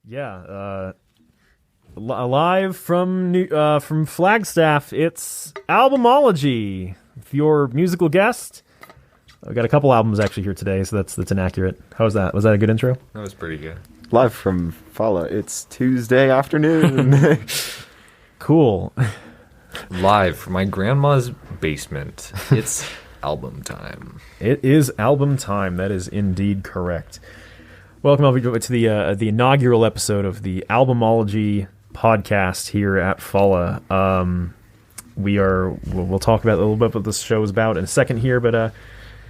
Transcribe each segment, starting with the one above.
Live from Flagstaff, it's Albumology. If your musical guest, we got a couple albums actually here today, so that's inaccurate. How was that? Was that a good intro? That was pretty good. Live from Fala, it's Tuesday afternoon. Cool. Live from my grandma's basement, it's album time. It is album time. That is indeed correct. Welcome everybody to the inaugural episode of the Albumology podcast here at Fala. We'll talk about a little bit what this show is about in a second here, but I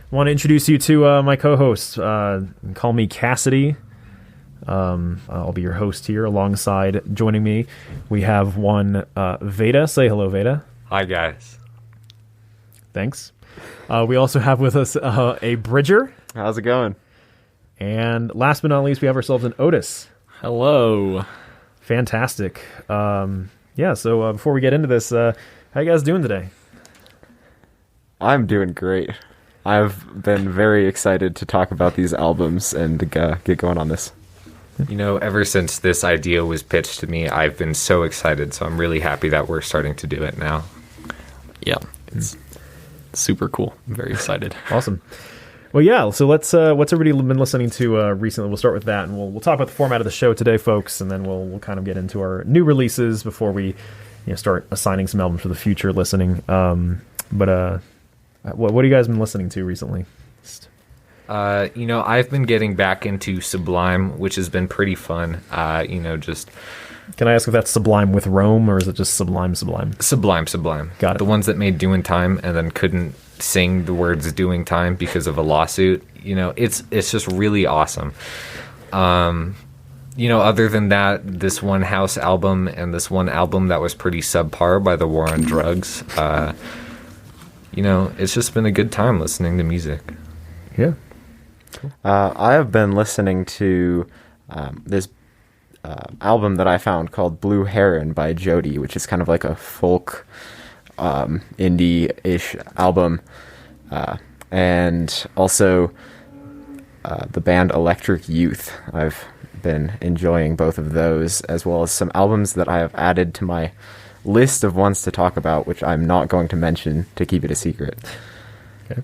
want to introduce you to my co-host. Call me Cassidy. I'll be your host here. Alongside joining me, we have one Veda. Say hello, Veda. Hi, guys. Thanks. We also have with us a Bridger. How's it going? And last but not least, we have ourselves an Otis. Hello. Fantastic. So before we get into this, how you guys doing today? I'm doing great. I've been very excited to talk about these albums and get going on this. You know, ever since this idea was pitched to me, I've been so excited, so I'm really happy that we're starting to do it now. Yeah, it's super cool. I'm very excited. Awesome. Well, yeah, so what's everybody been listening to recently? We'll start with that, and we'll talk about the format of the show today, folks, and then we'll kind of get into our new releases before we start assigning some albums for the future listening. What have you guys been listening to recently? I've been getting back into Sublime, which has been pretty fun. Just... Can I ask if that's Sublime with Rome, or is it just Sublime? Sublime. Got it. The ones that made Doing Time and then couldn't sing the words Doing Time because of a lawsuit. It's just really awesome. Other than that, this one house album and this one album that was pretty subpar by The War on Drugs. It's just been a good time listening to music. Yeah. I have been listening to this album that I found called Blue Heron by Jody, which is kind of like a folk indie-ish album. And also the band Electric Youth. I've been enjoying both of those, as well as some albums that I have added to my list of ones to talk about, which I'm not going to mention to keep it a secret. Okay.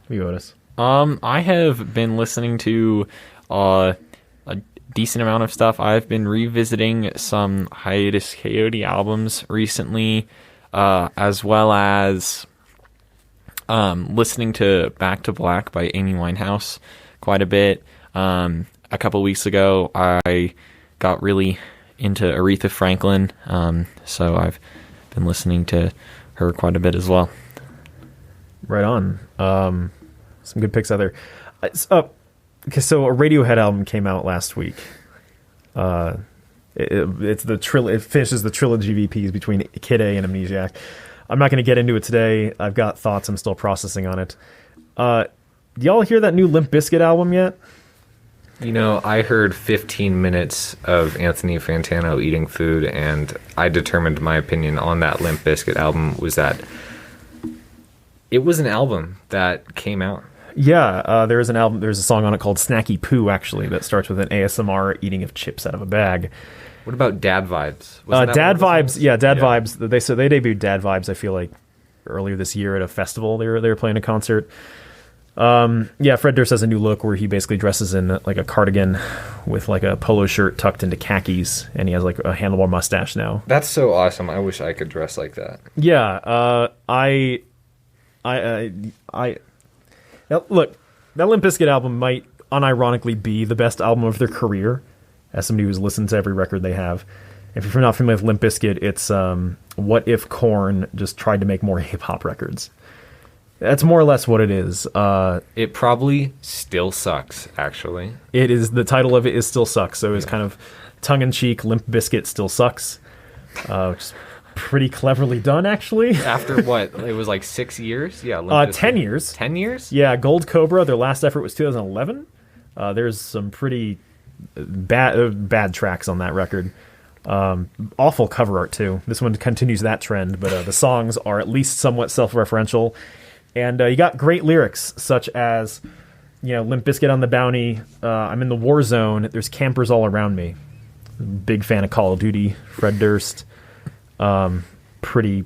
You, Otis. I have been listening to a decent amount of stuff. I've been revisiting some Hiatus Kaiyote albums recently, as well as listening to Back to Black by Amy Winehouse quite a bit. A couple weeks ago, I got really into Aretha Franklin, so I've been listening to her quite a bit as well. Right on. Some good picks out there. So a Radiohead album came out last week. It finishes the trilogy VPs between Kid A and Amnesiac. I'm not going to get into it today. I've got thoughts. I'm still processing on it. Y'all hear that new Limp Bizkit album yet? I heard 15 minutes of Anthony Fantano eating food, and I determined my opinion on that Limp Bizkit album was that it was an album that came out. Yeah, there's an album. There's a song on it called Snacky Poo, actually, that starts with an ASMR eating of chips out of a bag. What about Dad Vibes? Dad Vibes. Yeah, Dad Vibes. They debuted Dad Vibes, I feel like, earlier this year at a festival. They were playing a concert. Fred Durst has a new look where he basically dresses in like a cardigan with like a polo shirt tucked into khakis, and he has like a handlebar mustache now. That's so awesome. I wish I could dress like that. Yeah, Now, look, that Limp Bizkit album might unironically be the best album of their career, as somebody who's listened to every record they have. If you're not familiar with Limp Bizkit, it's what if Korn just tried to make more hip-hop records. That's more or less what it is. It probably still sucks, actually. It is. The title of it is Still Sucks, so it's kind of tongue-in-cheek, Limp Bizkit Still Sucks, which is pretty cleverly done, actually. After what? It was like 6 years? Yeah. 10 years. 10 years? Yeah, Gold Cobra, their last effort was 2011. There's some pretty bad tracks on that record. Awful cover art, too. This one continues that trend, but the songs are at least somewhat self-referential. And you got great lyrics, such as, Limp Bizkit on the Bounty, I'm in the war zone, there's campers all around me. Big fan of Call of Duty. Fred Durst. Pretty.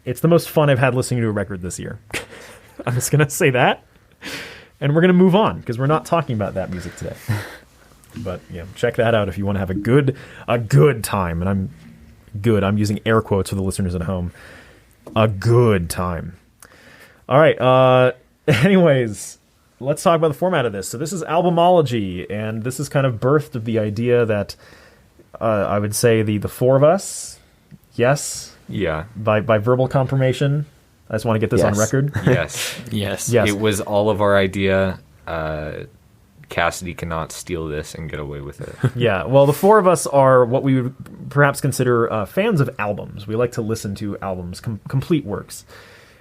It's the most fun I've had listening to a record this year. I'm just gonna say that, and we're gonna move on because we're not talking about that music today. But yeah, check that out if you want to have a good time. And I'm using air quotes for the listeners at home. A good time. All right. Anyways, let's talk about the format of this. So this is Albumology, and this is kind of birthed of the idea that I would say the four of us, yes, Yeah. by verbal confirmation. I just want to get this on Yes. record. Yes. Yes. Yes. It was all of our idea. Cassidy cannot steal this and get away with it. Yeah, well, the four of us are what we would perhaps consider fans of albums. We like to listen to albums, complete works.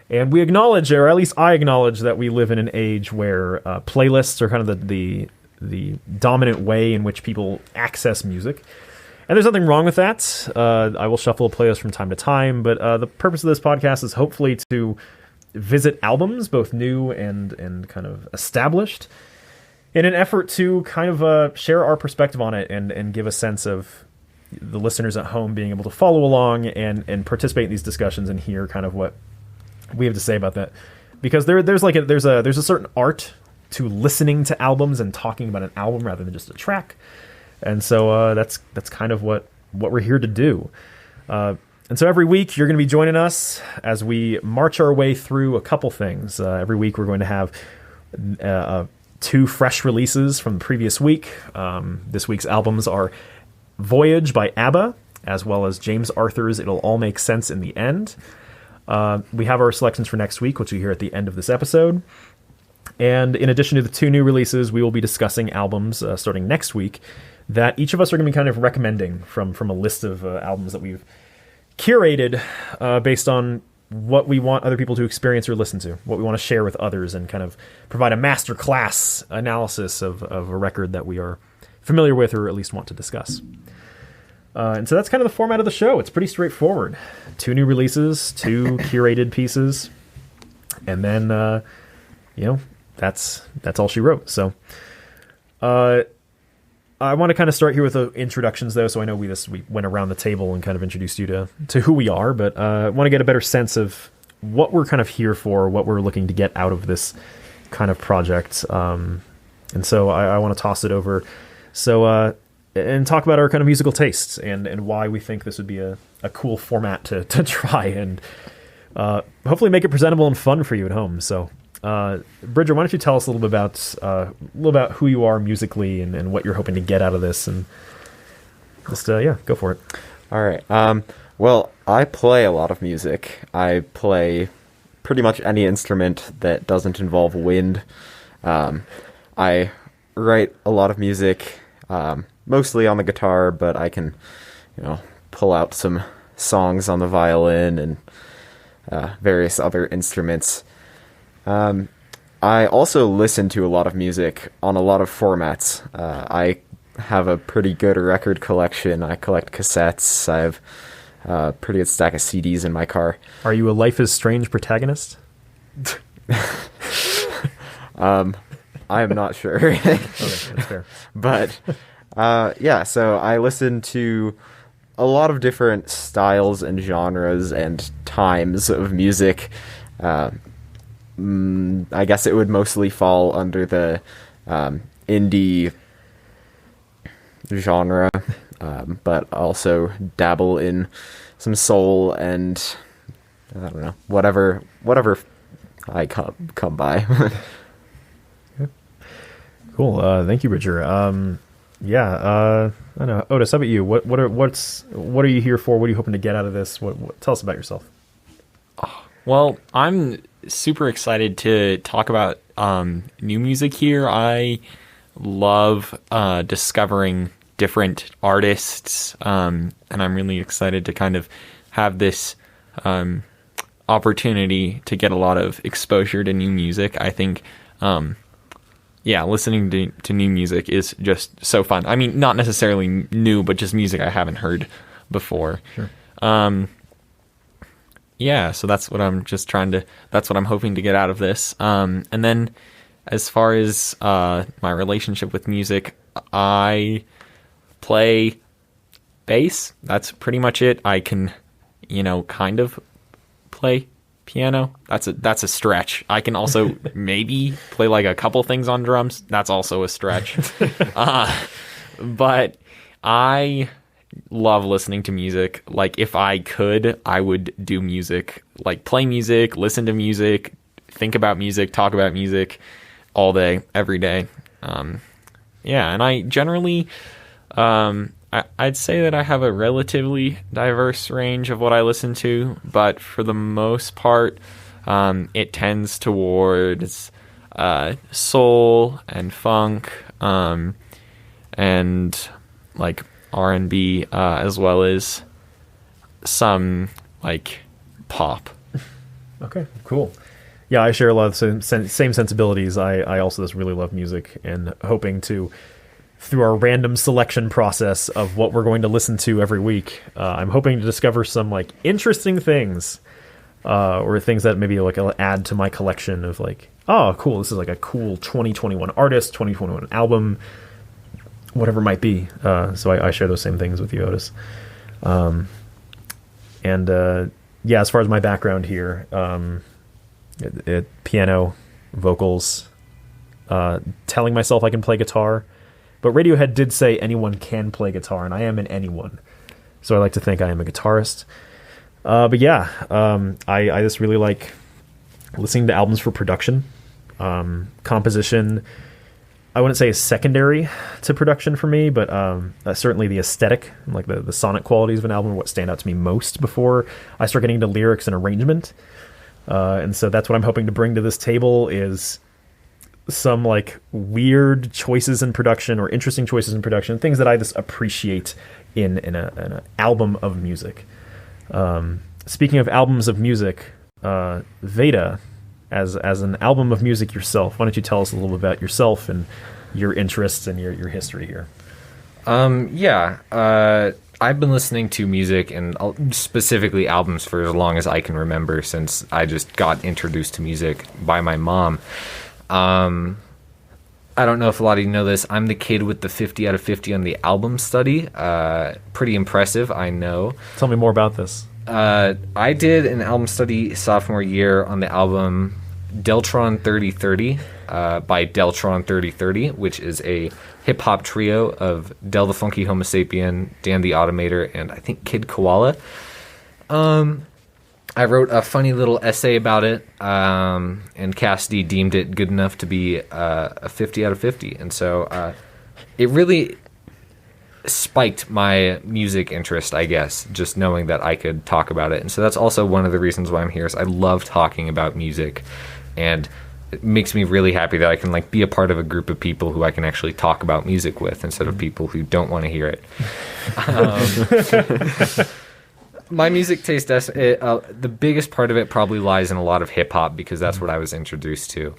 And we acknowledge, or at least I acknowledge, that we live in an age where playlists are kind of the dominant way in which people access music. And there's nothing wrong with that. I will shuffle a playlist from time to time, but the purpose of this podcast is hopefully to visit albums, both new and kind of established, in an effort to kind of share our perspective on it and give a sense of the listeners at home being able to follow along and participate in these discussions and hear kind of what we have to say about that. Because there's a certain art to listening to albums and talking about an album rather than just a track. And so that's kind of what we're here to do. And so every week you're going to be joining us as we march our way through a couple things. Every week we're going to have 2 fresh releases from the previous week. This week's albums are Voyage by ABBA, as well as James Arthur's It'll All Make Sense in the End. We have our selections for next week, which you hear at the end of this episode. And in addition to the 2 new releases, we will be discussing albums starting next week that each of us are going to be kind of recommending from a list of albums that we've curated based on what we want other people to experience or listen to, what we want to share with others, and kind of provide a master class analysis of a record that we are familiar with or at least want to discuss. And so that's kind of the format of the show. It's pretty straightforward. 2 new releases, 2 curated pieces, and then, that's all she wrote. So I want to kind of start here with the introductions, though. So I know we went around the table and kind of introduced you to who we are, but I want to get a better sense of what we're kind of here for, what we're looking to get out of this kind of project. And so I want to toss it over. So and talk about our kind of musical tastes and why we think this would be a cool format to try and hopefully make it presentable and fun for you at home. So. Bridger, why don't you tell us a little bit about who you are musically and what you're hoping to get out of this, and just go for it. All right. Well, I play a lot of music. I play pretty much any instrument that doesn't involve wind. I write a lot of music, mostly on the guitar, but I can, pull out some songs on the violin and various other instruments. I also listen to a lot of music on a lot of formats. I have a pretty good record collection. I collect cassettes. I have a pretty good stack of CDs in my car. Are you a Life is Strange protagonist? I am not sure. Okay, that's fair. But, so I listen to a lot of different styles and genres and times of music. I guess it would mostly fall under the indie genre, but also dabble in some soul and I don't know, whatever I come by. Cool. Thank you, Bridger. I don't know, Otis, how about you? What are you here for? What are you hoping to get out of this? What tell us about yourself. Well, I'm super excited to talk about new music here. I love discovering different artists, and I'm really excited to kind of have this opportunity to get a lot of exposure to new music. I think, listening to new music is just so fun. I mean, not necessarily new, but just music I haven't heard before. Sure. So that's what that's what I'm hoping to get out of this. And then as far as my relationship with music, I play bass. That's pretty much it. I can, kind of play piano. That's a stretch. I can also maybe play like a couple things on drums. That's also a stretch. But I love listening to music. Like, if I could, I would do music, like play music, listen to music, think about music, talk about music all day, every day. And I generally, I'd say that I have a relatively diverse range of what I listen to, but for the most part, it tends towards soul and funk, and like R&B, as well as some like pop. Okay, cool. Yeah, I share a lot of the same sensibilities. I also just really love music, and hoping to, through our random selection process of what we're going to listen to every week, I'm hoping to discover some like interesting things, or things that maybe like I'll add to my collection of like, oh, cool, this is like a cool 2021 artist, 2021 album, whatever it might be. So I share those same things with you, Otis. Yeah, as far as my background here, piano, vocals, telling myself I can play guitar. But Radiohead did say anyone can play guitar, and I am an anyone. So I like to think I am a guitarist. But yeah, I just really like listening to albums for production. Composition, I wouldn't say is secondary to production for me, but certainly the aesthetic, like the sonic qualities of an album, are what stand out to me most before I start getting into lyrics and arrangement. And so that's what I'm hoping to bring to this table, is some like weird choices in production or interesting choices in production, things that I just appreciate in an album of music. Speaking of albums of music, Veda, as an album of music yourself, why don't you tell us a little bit about yourself and your interests and your history here? I've been listening to music and specifically albums for as long as I can remember, since I just got introduced to music by my mom. I don't know if a lot of you know this. I'm the kid with the 50 out of 50 on the album study. Pretty impressive, I know. Tell me more about this. I did an album study sophomore year on the album Deltron 3030 by Deltron 3030, which is a hip-hop trio of Del the Funky Homo Sapien, Dan the Automator, and I think Kid Koala. I wrote a funny little essay about it, and Cassidy deemed it good enough to be a 50 out of 50. And so it really spiked my music interest, I guess, just knowing that I could talk about it. And so that's also one of the reasons why I'm here, is I love talking about music, and it makes me really happy that I can like be a part of a group of people who I can actually talk about music with, instead of people who don't want to hear it. My music taste, the biggest part of it probably lies in a lot of hip-hop, because that's what I was introduced to.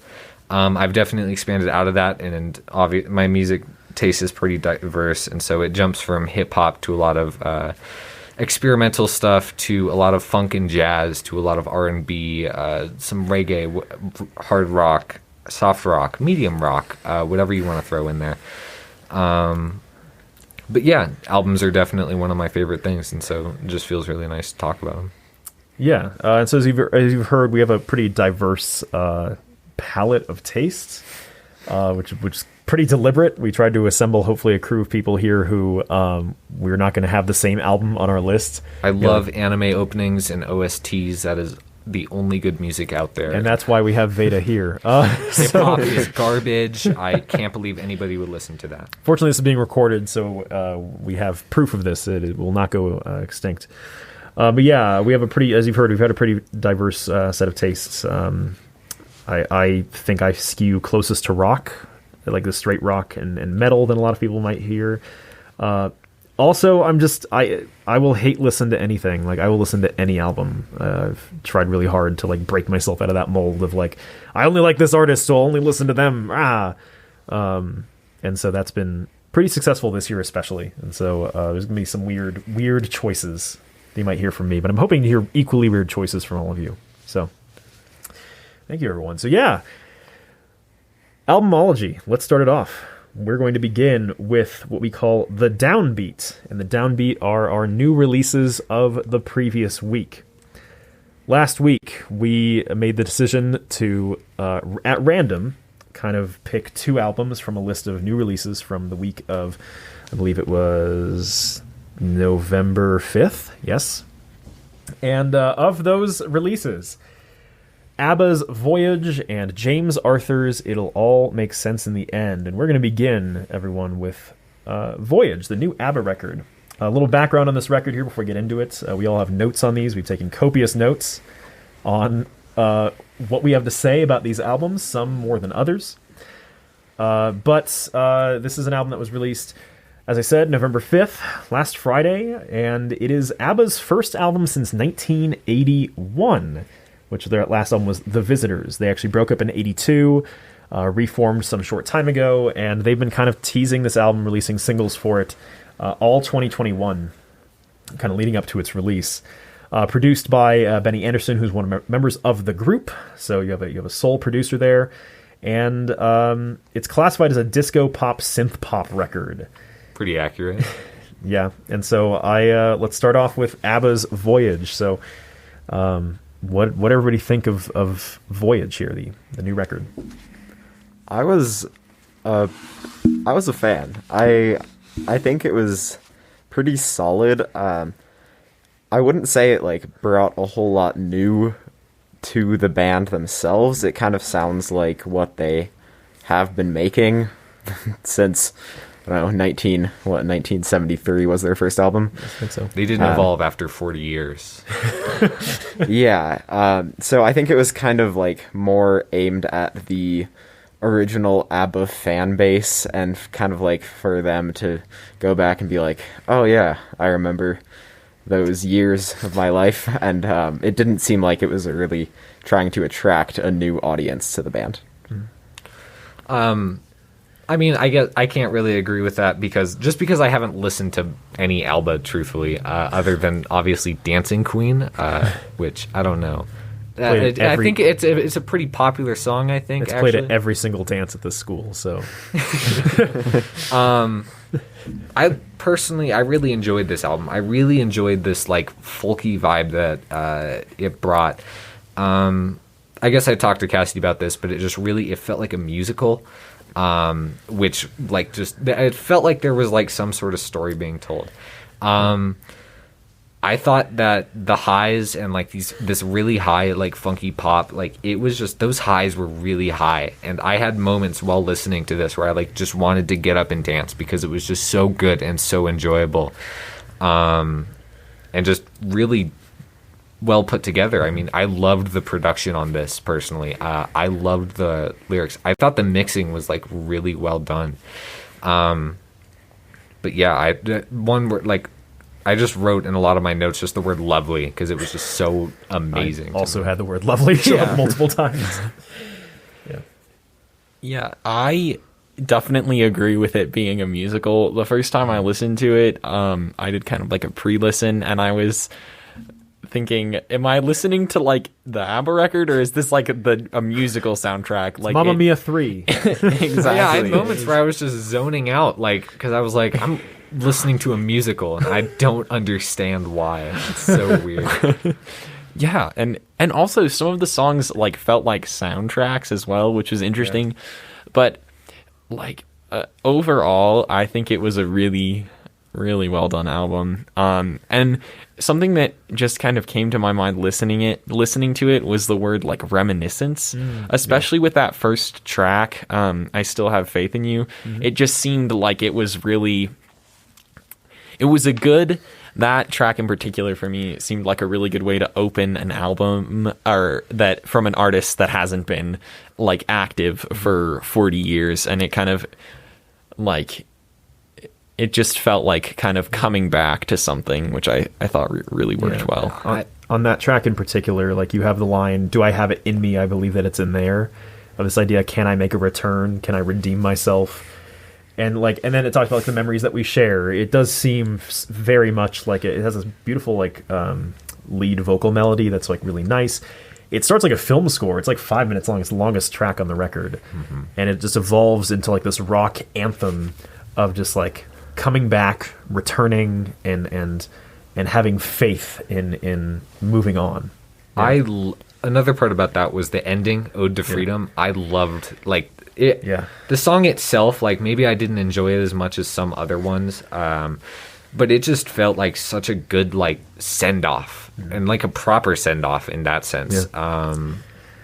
I've definitely expanded out of that, and my music taste is pretty diverse, and so it jumps from hip-hop to a lot of experimental stuff, to a lot of funk and jazz, to a lot of R&B, some reggae, hard rock, soft rock, medium rock, whatever you want to throw in there. But yeah, albums are definitely one of my favorite things, and so it just feels really nice to talk about them. Yeah, and so as you've heard, we have a pretty diverse palette of tastes, which is pretty deliberate. We tried to assemble, hopefully, a crew of people here who we're not going to have the same album on our list. I love anime openings and OSTs. That is the only good music out there. And that's why we have Veda here. Hip-hop is garbage. I can't believe anybody would listen to that. Fortunately, this is being recorded, so we have proof of this. It will not go extinct. But yeah, we have as you've heard, we've had a pretty diverse set of tastes. I think I skew closest to rock, like the straight rock and metal, than a lot of people might hear. Also, I will hate listen to anything. Like, I will listen to any album. I've tried really hard to like break myself out of that mold of like, I only like this artist, so I'll only listen to them. And so that's been pretty successful this year, especially. And so there's gonna be some weird choices that you might hear from me, but I'm hoping to hear equally weird choices from all of you. So thank you, everyone. So yeah, Albumology. Let's start it off. we're going to begin with what we call the downbeat. And the downbeat are our new releases of the previous week. Last week, we made the decision to, at random, kind of pick 2 albums from a list of new releases from the week of, I believe it was November 5th, yes. And of those releases, ABBA's Voyage and James Arthur's It'll All Make Sense in the End. And we're going to begin, everyone, with Voyage, the new ABBA record. A little background on this record here before we get into it. We all have notes on these. We've taken copious notes on what we have to say about these albums, some more than others. But this is an album that was released, as I said, November 5th, last Friday, and it is ABBA's first album since 1981, which their last album was The Visitors. They actually broke up in 82, reformed some short time ago, and they've been kind of teasing this album, releasing singles for it all 2021, kind of leading up to its release. Produced by Benny Anderson, who's one of the members of the group, so you have a sole producer there, and it's classified as a disco pop synth pop record. Pretty accurate. Yeah, and so let's start off with ABBA's Voyage. So, what everybody think of Voyage here, the new record? I was a fan. I think it was pretty solid. I wouldn't say it like brought a whole lot new to the band themselves. It kind of sounds like what they have been making since, I don't know, 1973 was their first album. I think so. They didn't evolve after 40 years. Yeah. So I think it was kind of like more aimed at the original ABBA fan base, and kind of like for them to go back and be like, oh yeah, I remember those years of my life. And it didn't seem like it was really trying to attract a new audience to the band. I mean, I guess I can't really agree with that, because I haven't listened to any ABBA, truthfully, other than obviously Dancing Queen, which I don't know. I think it's a pretty popular song. I think it's played at every single dance at this school. So, I really enjoyed this album. I really enjoyed this like folky vibe that it brought. I guess I talked to Cassidy about this, but it felt like a musical. Which like it felt like there was like some sort of story being told. I thought that the highs and like this really high like funky pop, like it was just, those highs were really high, and I had moments while listening to this where I like just wanted to get up and dance because it was just so good and so enjoyable, and just really well put together. I mean, I loved the production on this personally. I loved the lyrics. I thought the mixing was like really well done. But yeah, one word, like I just wrote in a lot of my notes just the word lovely because it was just so amazing. I also had the word lovely show up multiple times. Yeah, I definitely agree with it being a musical. The first time I listened to it, I did kind of like a pre-listen, and I was thinking, am I listening to like the ABBA record, or is this like a musical soundtrack? Like Mamma Mia 3. Exactly. Yeah, I had moments where I was just zoning out, like, because I was like, I'm listening to a musical and I don't understand why. It's so weird. Yeah, and also some of the songs like felt like soundtracks as well, which was interesting. Yeah. But like overall, I think it was a really, really well done album. And something that just kind of came to my mind listening to it was the word like reminiscence, especially with that first track, I Still Have Faith in You. Mm-hmm. It just seemed like it was that track in particular for me seemed like a really good way to open an album, or that from an artist that hasn't been like active for 40 years. And it kind of like, it just felt like kind of coming back to something, which I thought really worked well. On that track in particular, like you have the line, "Do I have it in me? I believe that it's in there." Of this idea, can I make a return? Can I redeem myself? And then it talks about like the memories that we share. It does seem very much like it has this beautiful like lead vocal melody that's like really nice. it starts like a film score. It's like 5 minutes long. It's the longest track on the record, and it just evolves into like this rock anthem of just like coming back, returning, and having faith in moving on. Yeah. Another part about that was the ending, Ode to Freedom. I loved like it. Yeah. The song itself, like maybe I didn't enjoy it as much as some other ones, but it just felt like such a good like send off and like a proper send off in that sense. Yeah.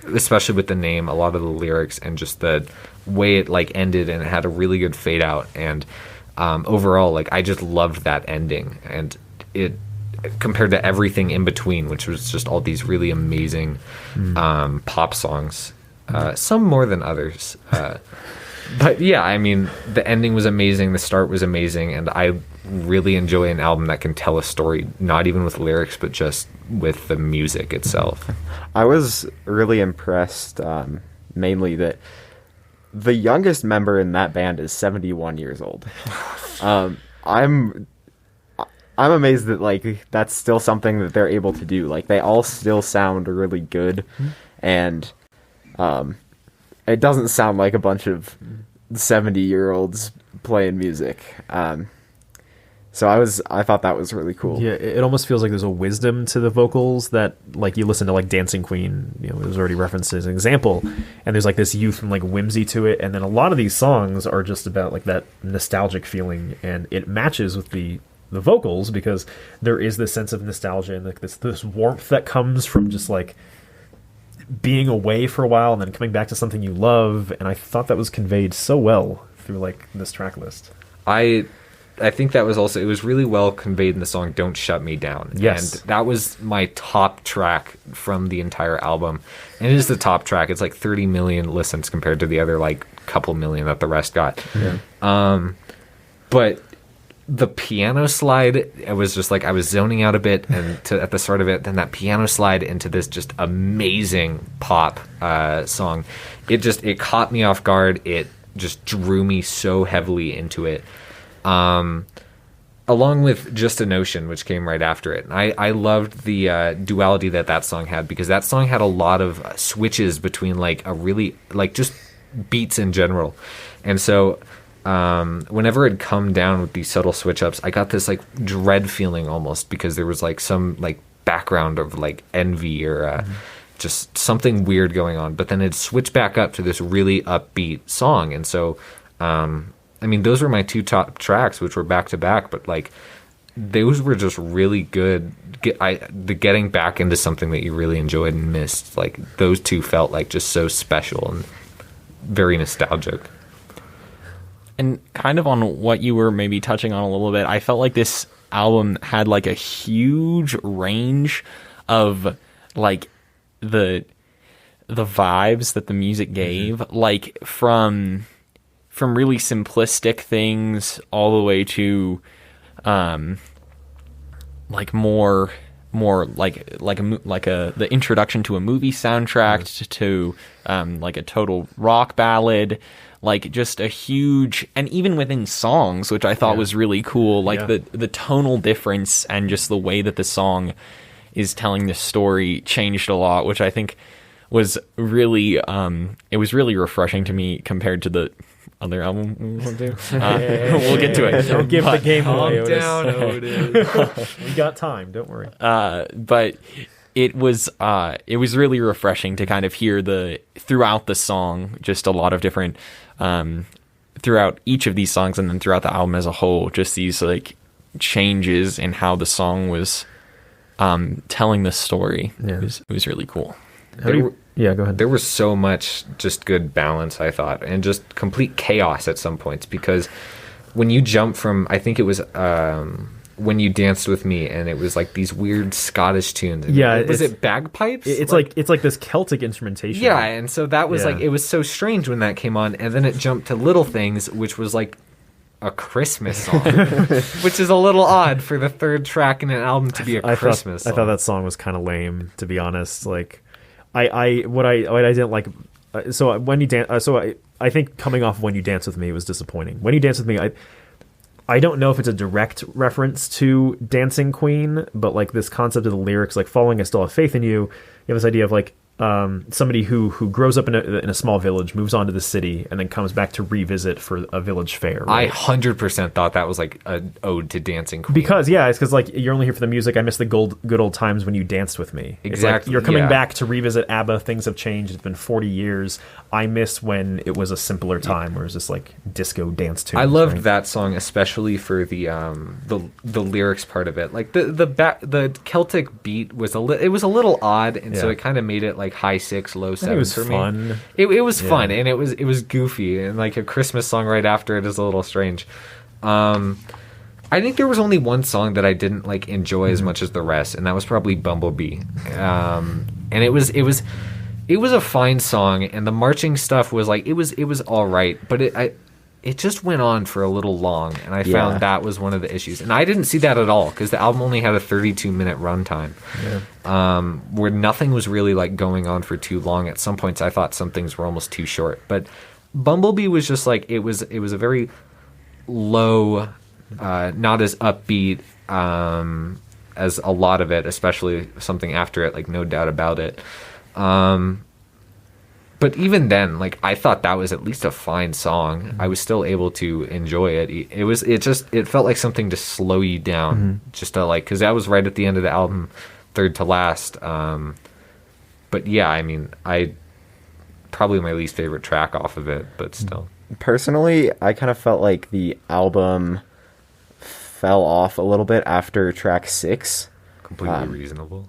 Especially with the name, a lot of the lyrics, and just the way it like ended, and it had a really good fade out. And overall, like I just loved that ending, and it compared to everything in between, which was just all these really amazing pop songs, some more than others. But yeah, I mean, the ending was amazing, the start was amazing, and I really enjoy an album that can tell a story, not even with lyrics, but just with the music itself. I was really impressed, mainly that the youngest member in that band is 71 years old. I'm amazed that like that's still something that they're able to do. Like they all still sound really good, and it doesn't sound like a bunch of 70-year-olds playing music. So I thought that was really cool. Yeah, it almost feels like there's a wisdom to the vocals that, like, you listen to like Dancing Queen, you know, it was already referenced as an example, and there's like this youth and like whimsy to it, and then a lot of these songs are just about like that nostalgic feeling, and it matches with the vocals because there is this sense of nostalgia and like this warmth that comes from just like being away for a while and then coming back to something you love, and I thought that was conveyed so well through like this track list. I think that was also, it was really well conveyed in the song Don't Shut Me Down. Yes. And that was my top track from the entire album. And it is the top track. It's like 30 million listens compared to the other like couple million that the rest got. Yeah. But the piano slide, it was just like I was zoning out a bit and at the start of it, then that piano slide into this just amazing pop song. It caught me off guard. It just drew me so heavily into it. Along with Just a Notion, which came right after it. And I loved the duality that song had, because that song had a lot of switches between like a really like just beats in general. And so whenever it'd come down with these subtle switch ups, I got this like dread feeling almost, because there was like some like background of like envy or just something weird going on. But then it'd switch back up to this really upbeat song. And so I mean, those were my two top tracks, which were back to back, but like those were just really good. The getting back into something that you really enjoyed and missed, like those two felt like just so special and very nostalgic. And kind of on what you were maybe touching on a little bit, I felt like this album had like a huge range of like the vibes that the music gave, like from really simplistic things all the way to like more like the introduction to a movie soundtrack to like a total rock ballad, like just a huge, and even within songs, which I thought was really cool, like the tonal difference and just the way that the song is telling the story changed a lot, which I think was really it was really refreshing to me compared to the other album we'll do. We'll get to it. Don't give the game away, Otis. Calm down, Otis. We got time, don't worry. But it was really refreshing to kind of hear throughout the song, just a lot of different throughout each of these songs, and then throughout the album as a whole, just these like changes in how the song was telling the story. Yeah. It was really cool. Yeah, go ahead. There was so much just good balance, I thought, and just complete chaos at some points, because when you jump from, I think it was When You Danced With Me, and it was like these weird Scottish tunes. Yeah, was it bagpipes? It's like this Celtic instrumentation. Yeah, and so that was like, it was so strange when that came on, and then it jumped to Little Things, which was like a Christmas song, which is a little odd for the third track in an album to be a Christmas song. I thought that song was kind of lame, to be honest. Like, what I didn't like. So when you dance, I think coming off When You Dance With Me was disappointing. When You Dance With Me, I don't know if it's a direct reference to Dancing Queen, but like this concept of the lyrics, like following I Still Have Faith in You, you have this idea of like somebody who grows up in a small village, moves on to the city, and then comes back to revisit for a village fair. Right? I 100% thought that was like an ode to Dancing Queen. Because it's because like you're only here for the music. I miss the good old times when you danced with me. Exactly. It's like you're coming back to revisit ABBA. Things have changed. It's been 40 years. I miss when it was a simpler time where it was just like disco dance tunes. I loved that song especially for the lyrics part of it. Like the Celtic beat was a little odd, and so it kind of made it like high 6, low 7 it was for fun. me. It was fun, and it was goofy, and like a Christmas song right after it is a little strange. I think there was only one song that I didn't like enjoy as much as the rest, and that was probably Bumblebee. And it was a fine song, and the marching stuff was like it was all right, but it just went on for a little long, and I found that was one of the issues. And I didn't see that at all, because the album only had a 32-minute runtime, where nothing was really like going on for too long. At some points, I thought some things were almost too short. But Bumblebee was just like it was a very low, not as upbeat as a lot of it, especially something after it, like No Doubt About It. But even then, like I thought that was at least a fine song. I was still able to enjoy it. It felt like something to slow you down, just to like, because that was right at the end of the album, third to last. But yeah, I mean, probably my least favorite track off of it, but still. Personally, I kind of felt like the album fell off a little bit after track 6. Completely reasonable.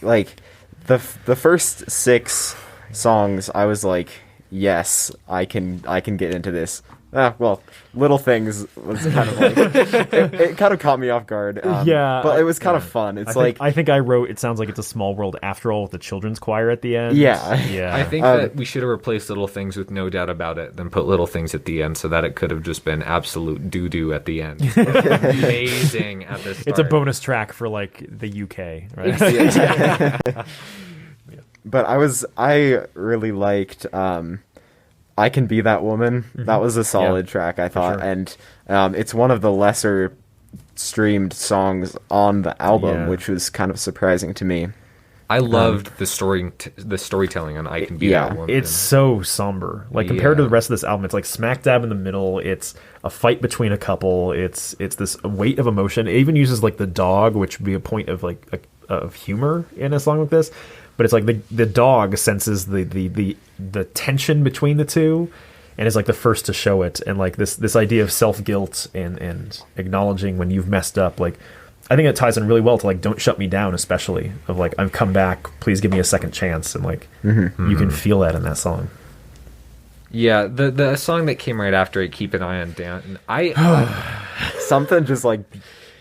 Like the first 6 songs, I was like, yes, I can get into this. Well, Little Things was kind of like it kind of caught me off guard. But it was kind of fun. I think I wrote it sounds like it's a small world after all with the children's choir at the end. Yeah. I think that we should have replaced Little Things with No Doubt About It, then put Little Things at the end, so that it could have just been absolute doo-doo at the end. Amazing at the start. It's a bonus track for like the UK, right? But I really liked I Can Be That Woman. That was a solid track, I thought. Sure. And it's one of the lesser streamed songs on the album, which was kind of surprising to me. I loved the storytelling on I Can Be That Woman. It's so somber. Like compared to the rest of this album, it's like smack dab in the middle. It's a fight between a couple. It's this weight of emotion. It even uses like the dog, which would be a point of like of humor in a song like this. But it's like the dog senses the tension between the two, and is like the first to show it. And like this idea of self-guilt and acknowledging when you've messed up. Like I think it ties in really well to like Don't Shut Me Down, especially of like I've come back, please give me a second chance, and like you can feel that in that song. Yeah, the song that came right after it, Keep an Eye on Dan. Something just like.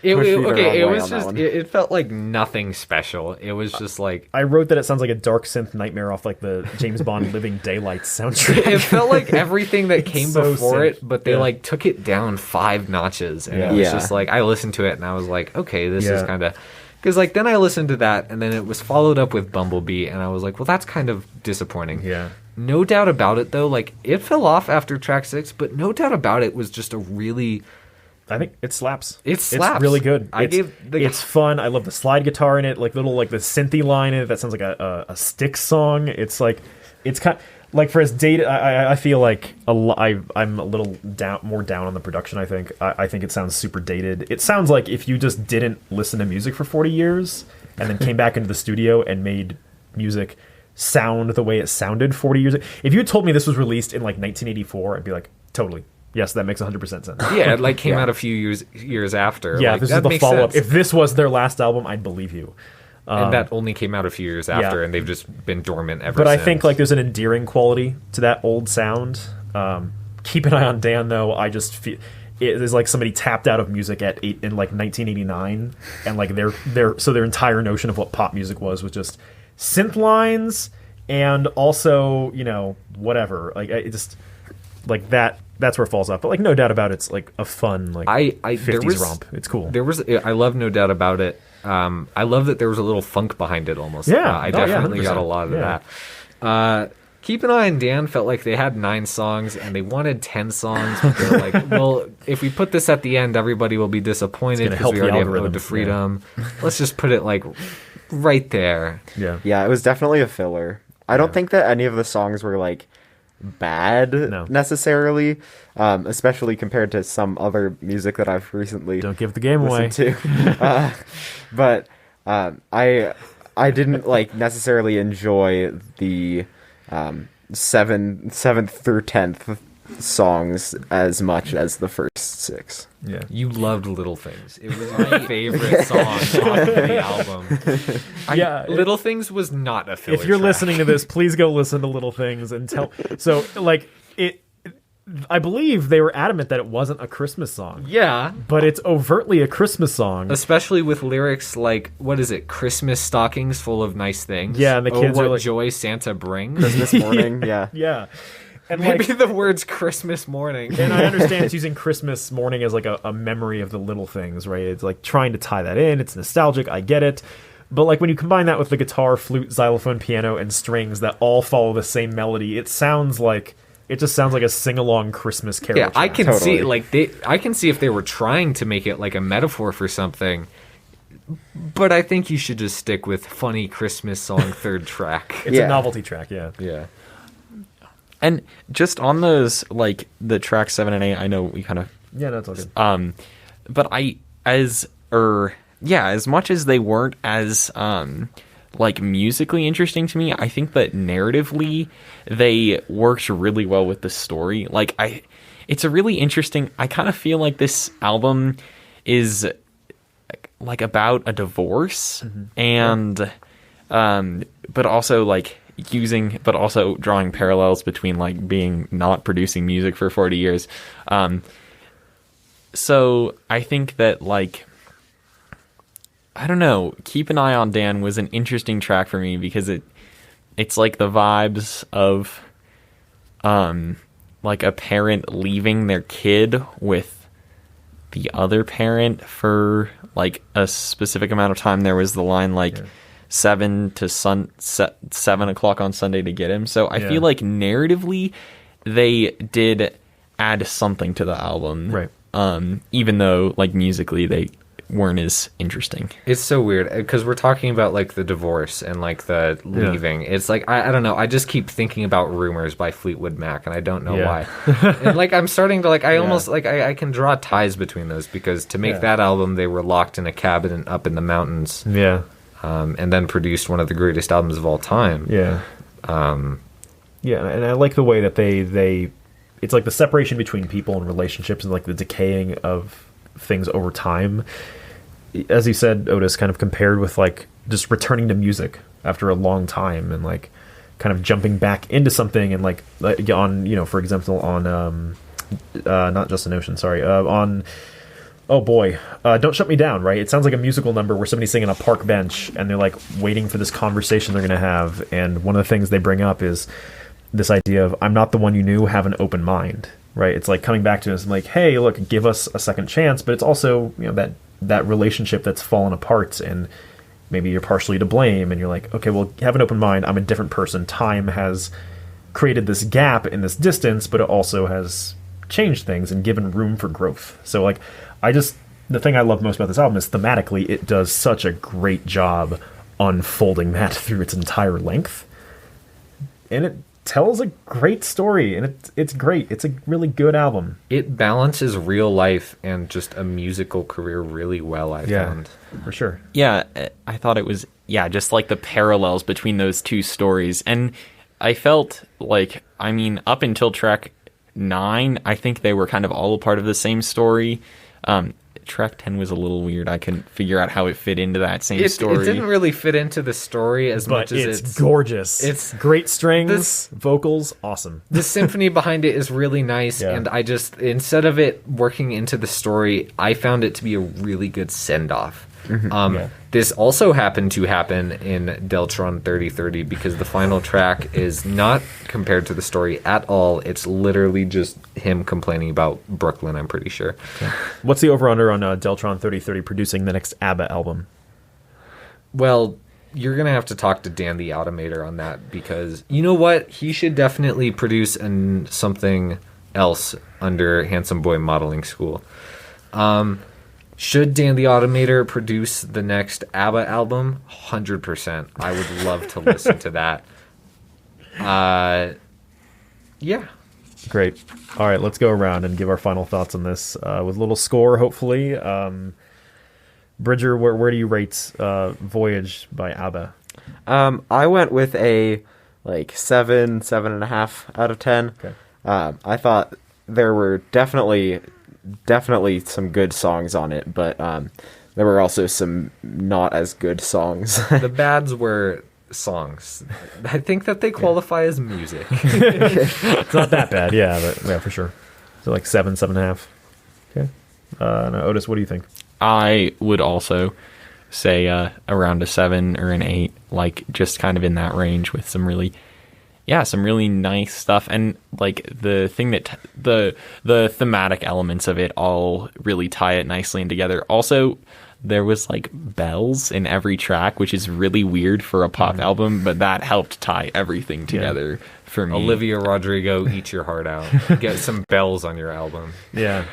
It felt like nothing special. It was just like I wrote that it sounds like a dark synth nightmare off like the James Bond Living Daylights soundtrack. It felt like everything that came before it, but they like took it down 5 notches, and it was just like I listened to it and I was like, okay, this is kind of because like then I listened to that and then it was followed up with Bumblebee, and I was like, well, that's kind of disappointing. Yeah. No Doubt About It though, like it fell off after track 6, but No Doubt About It was just a really. I think it slaps. It slaps. It's really good. It's fun. I love the slide guitar in it, like little like the synthy line in it that sounds like a Styx song. It's like it's kind like for as dated. I feel like I'm a little more down on the production. I think it sounds super dated. It sounds like if you just didn't listen to music for 40 years and then came back into the studio and made music sound the way it sounded 40 years. If you had told me this was released in like 1984, I'd be like, totally. Yes, that makes 100% sense. Yeah, it like came out a few years after. Yeah, like, this is the follow-up. If this was their last album, I'd believe you. And that only came out a few years after, and they've just been dormant ever since. But I think like there's an endearing quality to that old sound. Keep an Eye on Dan, though. I just feel it is like somebody tapped out of music in like 1989, and like their entire notion of what pop music was just synth lines and also whatever. Like it just like that. That's where it falls off. But like No Doubt About It's like a fun like 50s romp. It's cool. I love No Doubt About It. I love that there was a little funk behind it almost. Yeah. I definitely got a lot of that. Keep an Eye on Dan felt like they had 9 songs and they wanted 10 songs. But they're like, well, if we put this at the end, everybody will be disappointed because we already have Road to Freedom. Yeah. Let's just put it like right there. Yeah. Yeah, it was definitely a filler. I don't think that any of the songs were like bad necessarily, especially compared to some other music that I've recently Don't give the game away. to. But I didn't like necessarily enjoy the 7th through 10th songs as much as the first 6. Yeah. You loved Little Things. It was my favorite song off of the album. Little Things was not a filler If you're track. listening to this, please go listen to Little Things and tell. So, like, I believe they were adamant that it wasn't a Christmas song. Yeah. But it's overtly a Christmas song. Especially with lyrics like, what is it? Christmas stockings full of nice things. Yeah, and the kids what are like, joy Santa brings. Christmas morning, yeah. Yeah. And Maybe like, the words Christmas morning. and I understand it's using Christmas morning as like a memory of the little things, right? It's like trying to tie that in. It's nostalgic. I get it. But like when you combine that with the guitar, flute, xylophone, piano, and strings that all follow the same melody, it just sounds like a sing-along Christmas carol. Yeah, I track. can Totally. see I can see if they were trying to make it like a metaphor for something. But I think you should just stick with funny Christmas song third track. It's Yeah. a novelty track, yeah. Yeah. And just on those, like the track 7 and 8, I know we kind of Yeah, that's all good. but as much as they weren't as like musically interesting to me, I think that narratively they worked really well with the story. It's a really interesting. I kind of feel like this album is like about a divorce, and but also drawing parallels between like being not producing music for 40 years. So I think that like, I don't know, Keep an Eye on Dan was an interesting track for me because it's like the vibes of like a parent leaving their kid with the other parent for like a specific amount of time. There was the line like 7 o'clock on Sunday to get him. So I feel like narratively they did add something to the album, Right. Even though like musically they weren't as interesting. It's so weird because we're talking about like the divorce and like the leaving. It's like I don't know. I just keep thinking about Rumors by Fleetwood Mac, and I don't know why. And like I'm starting to like almost like I can draw ties between those because to make that album they were locked in a cabin up in the mountains. Yeah. And then produced one of the greatest albums of all time. Yeah. Yeah, and I like the way that they it's like the separation between people and relationships and like the decaying of things over time. As you said, Otis, kind of compared with like just returning to music after a long time and like kind of jumping back into something and like on, you know, for example, on not Just an Ocean, sorry, on Don't Shut Me Down, right? It sounds like a musical number where somebody's singing on a park bench and they're like waiting for this conversation they're going to have. And one of the things they bring up is this idea of I'm not the one you knew, have an open mind, right? It's like coming back to us and like, hey, look, give us a second chance. But it's also, you know, that relationship that's fallen apart and maybe you're partially to blame. And you're like, okay, well, have an open mind. I'm a different person. Time has created this gap in this distance, but it also has changed things and given room for growth. So like, the thing I love most about this album is thematically it does such a great job unfolding that through its entire length. And it tells a great story, and it's great. It's a really good album. It balances real life and just a musical career really well, I found. For sure. Yeah, I thought it was, just like the parallels between those two stories. And I felt like, I mean, up until track 9, I think they were kind of all a part of the same story. Track 10 was a little weird. I couldn't figure out how it fit into that same story. It didn't really fit into the story as much as it's gorgeous. It's great strings, vocals, awesome. The symphony behind it is really nice, and I just, instead of it working into the story, I found it to be a really good send-off. This also happened to happen in Deltron 3030 because the final track is not compared to the story at all. It's literally just him complaining about Brooklyn, I'm pretty sure. Okay. What's the over-under on Deltron 3030 producing the next ABBA album? Well, you're going to have to talk to Dan the Automator on that because, you know what? He should definitely produce something else under Handsome Boy Modeling School. Should Dan the Automator produce the next ABBA album? 100%. I would love to listen to that. Yeah. Great. All right, let's go around and give our final thoughts on this with a little score, hopefully. Bridger, where do you rate Voyage by ABBA? I went with a 7.5 out of 10. Okay. I thought there were definitely some good songs on it, but there were also some not as good songs. The bads were songs. I think that they qualify as music. It's not that bad, yeah, for sure. So 7.5. Okay. No, Otis, what do you think? I would also say around a 7 or an 8, just kind of in that range with some really nice stuff, and the thing that the thematic elements of it all really tie it nicely in together. Also, there was bells in every track, which is really weird for a pop album, but that helped tie everything together for me. Olivia Rodrigo, eat your heart out. Get some bells on your album. Yeah.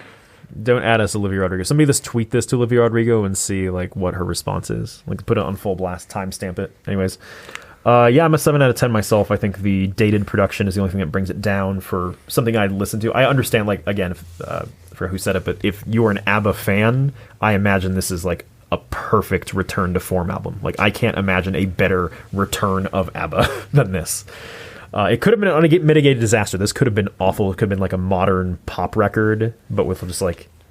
Don't add us Olivia Rodrigo. Somebody just tweet this to Olivia Rodrigo and see what her response is. Put it on full blast, timestamp it. Anyways. I'm a 7 out of 10 myself. I think the dated production is the only thing that brings it down for something I'd listen to. I understand, again, for who said it, but if you are an ABBA fan, I imagine this is a perfect return to form album. I can't imagine a better return of ABBA than this. It could have been an unmitigated disaster. This could have been awful. It could have been a modern pop record, but with just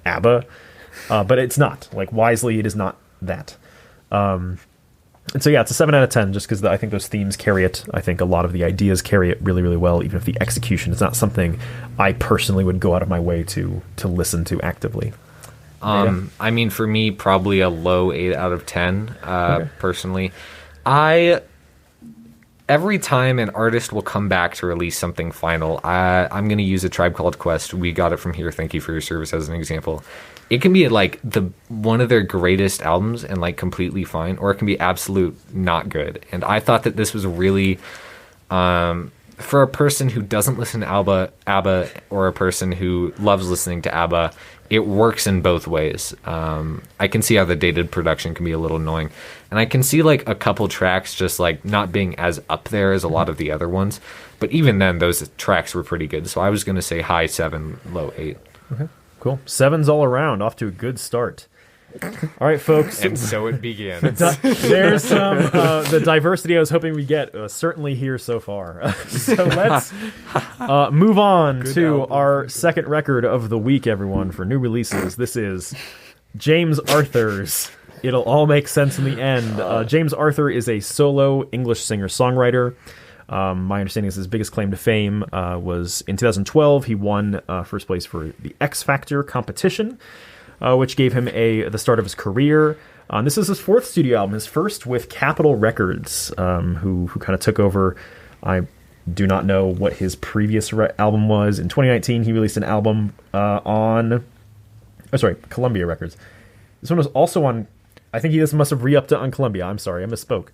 ABBA. But it's not. Wisely, it is not that. And so, it's a 7 out of 10 just because I think those themes carry it. I think a lot of the ideas carry it really, really well, even if the execution is not something I personally would go out of my way to listen to actively. I mean, for me, probably a low 8 out of 10, personally. Every time an artist will come back to release something final, I'm going to use A Tribe Called Quest. We got it from here. Thank you for your service as an example. It can be one of their greatest albums and completely fine, or it can be absolute not good. And I thought that this was really, for a person who doesn't listen to ABBA, or a person who loves listening to ABBA, it works in both ways. I can see how the dated production can be a little annoying, and I can see a couple tracks just not being as up there as a lot of the other ones. But even then, those tracks were pretty good. So I was going to say high 7, low 8. Okay. Cool. 7s all around, off to a good start. All right, folks. And so it begins. There's some the diversity I was hoping we get certainly here so far. So let's move on to our second record of the week, everyone, for new releases. This is James Arthur's It'll All Make Sense in the End. James Arthur is a solo English singer-songwriter. My understanding is his biggest claim to fame was in 2012. He won first place for the X Factor competition, which gave him the start of his career. This is his fourth studio album, his first with Capitol Records, who kind of took over. I do not know what his previous album was. In 2019, he released an album on Columbia Records. This one was also on. I think he must have re-upped it on Columbia. I'm sorry, I misspoke.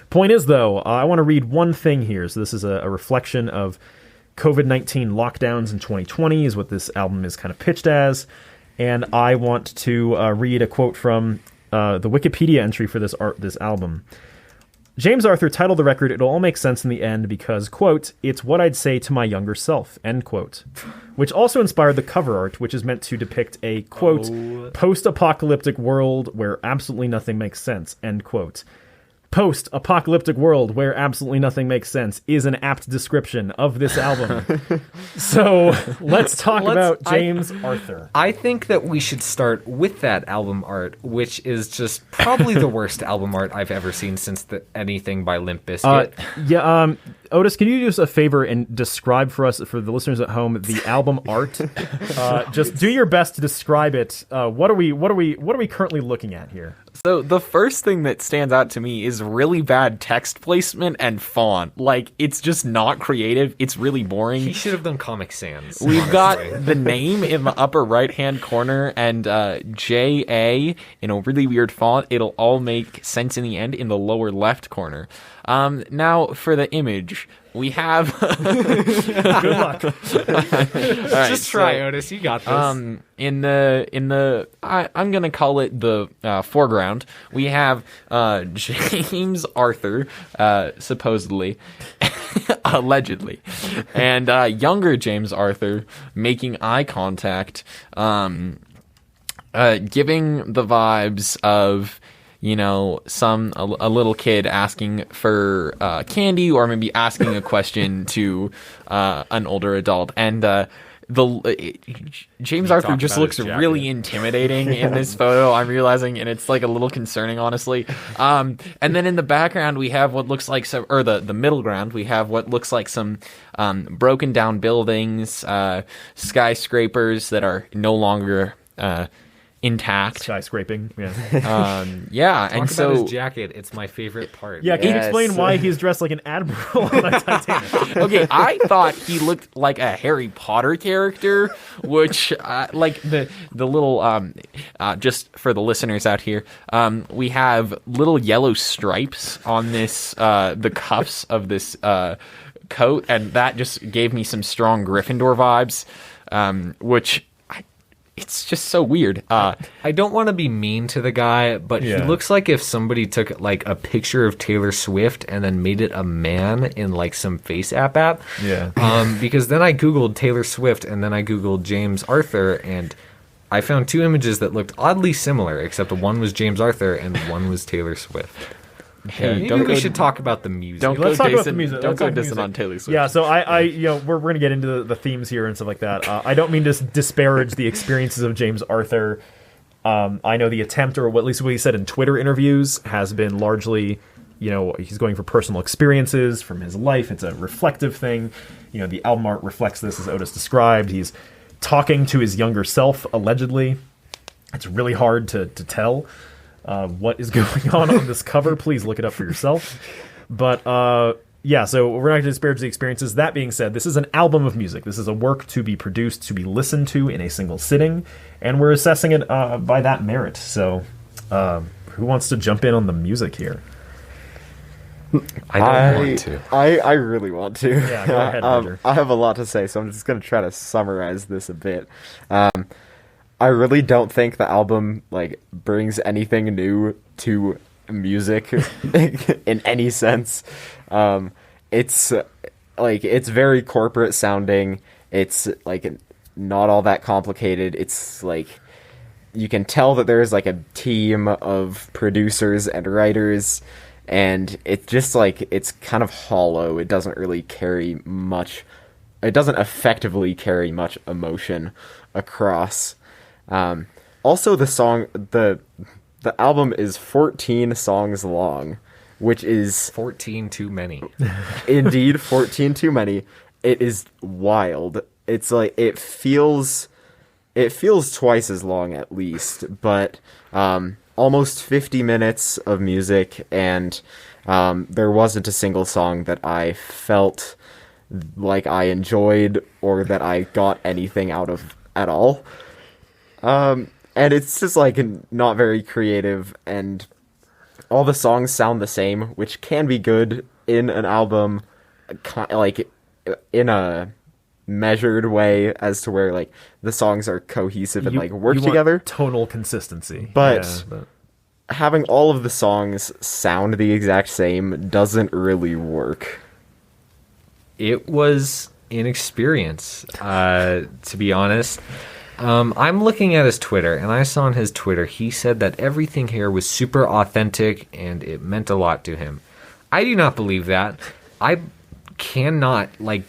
Point is, though, I want to read one thing here. So this is a reflection of COVID-19 lockdowns in 2020 is what this album is kind of pitched as. And I want to read a quote from the Wikipedia entry for this album. James Arthur titled the record, "It'll All Make Sense in the End because, quote, it's what I'd say to my younger self," end quote. Which also inspired the cover art, which is meant to depict a, quote, post-apocalyptic world where absolutely nothing makes sense, end quote. Post-apocalyptic world where absolutely nothing makes sense is an apt description of this album. So let's talk about James Arthur. I think that we should start with that album art, which is just probably the worst album art I've ever seen since anything by Limp Bizkit. Otis, can you do us a favor and describe for us, for the listeners at home, the album art? Just do your best to describe it. What are we currently looking at here? So the first thing that stands out to me is really bad text placement and font. It's just not creative. It's really boring. He should have done Comic Sans. We've got the name in the upper right-hand corner and J.A. in a really weird font. It'll all make sense in the end in the lower left corner. Now, for the image, we have. Good luck. All right, Just try, so, Otis. You got this. in the I'm gonna call it the foreground. We have James Arthur, supposedly, allegedly, and younger James Arthur making eye contact, giving the vibes of, you know, a little kid asking for candy, or maybe asking a question to an older adult. And James Arthur talked just about looks his jacket. really intimidating in this photo, I'm realizing, and it's like a little concerning, honestly. And then in the background we have what looks like the middle ground, we have what looks like some broken down buildings, skyscrapers that are no longer intact. Skyscraping. Yeah. Yeah, Talk and about so his jacket. It's my favorite part. Yeah. Can you Yes. explain why he's dressed like an admiral on a Titanic? okay, I thought he looked like a Harry Potter character, which like the little just for the listeners out here, we have little yellow stripes on this the cuffs of this coat, and that just gave me some strong Gryffindor vibes, which it's just so weird. I don't want to be mean to the guy, but Yeah. he looks like if somebody took like a picture of Taylor Swift and then made it a man in like some face app. Yeah. Because then I Googled Taylor Swift and then I Googled James Arthur, and I found two images that looked oddly similar, except one was James Arthur and one was Taylor Swift. Hey, Maybe don't we go- should talk about the music. Don't Let's go talk about dissing, the music. Don't Let's go talk dissing music. on Taylor Swift. Yeah, so I you know, we're going to get into the themes here and stuff like that. I don't mean to disparage the experiences of James Arthur. I know the attempt, or at least what he said in Twitter interviews, has been largely, you know, he's going for personal experiences from his life. It's a reflective thing. You know, the album art reflects this, as Otis described. He's talking to his younger self, allegedly. It's really hard to tell what is going on this cover. Please look it up for yourself. But yeah, so we're not going to disparage the experiences. That being said, this is an album of music. This is a work to be produced, to be listened to in a single sitting, and we're assessing it by that merit. So who wants to jump in on the music here? I don't want to. I really want to. Yeah, go ahead, Roger. I have a lot to say, so I'm just going to try to summarize this a bit. I really don't think the album like brings anything new to music in any sense. It's like, it's very corporate sounding. It's like not all that complicated. It's like you can tell that there's like a team of producers and writers, and it's just like, it's kind of hollow. It doesn't really carry much. It doesn't effectively carry much emotion across. Also, the album is 14 songs long, which is 14 too many. indeed 14 too many. It is wild. It's like, it feels twice as long at least, but almost 50 minutes of music, and there wasn't a single song that I felt like I enjoyed or that I got anything out of at all. And it's just like not very creative, and all the songs sound the same, which can be good in an album, like in a measured way, as to where like the songs are cohesive and like work you want together. Tonal consistency. But Yeah, having all of the songs sound the exact same doesn't really work. It was an experience, to be honest. I'm looking at his Twitter, and I saw on his Twitter he said that everything here was super authentic and it meant a lot to him. I do not believe that. I cannot, like,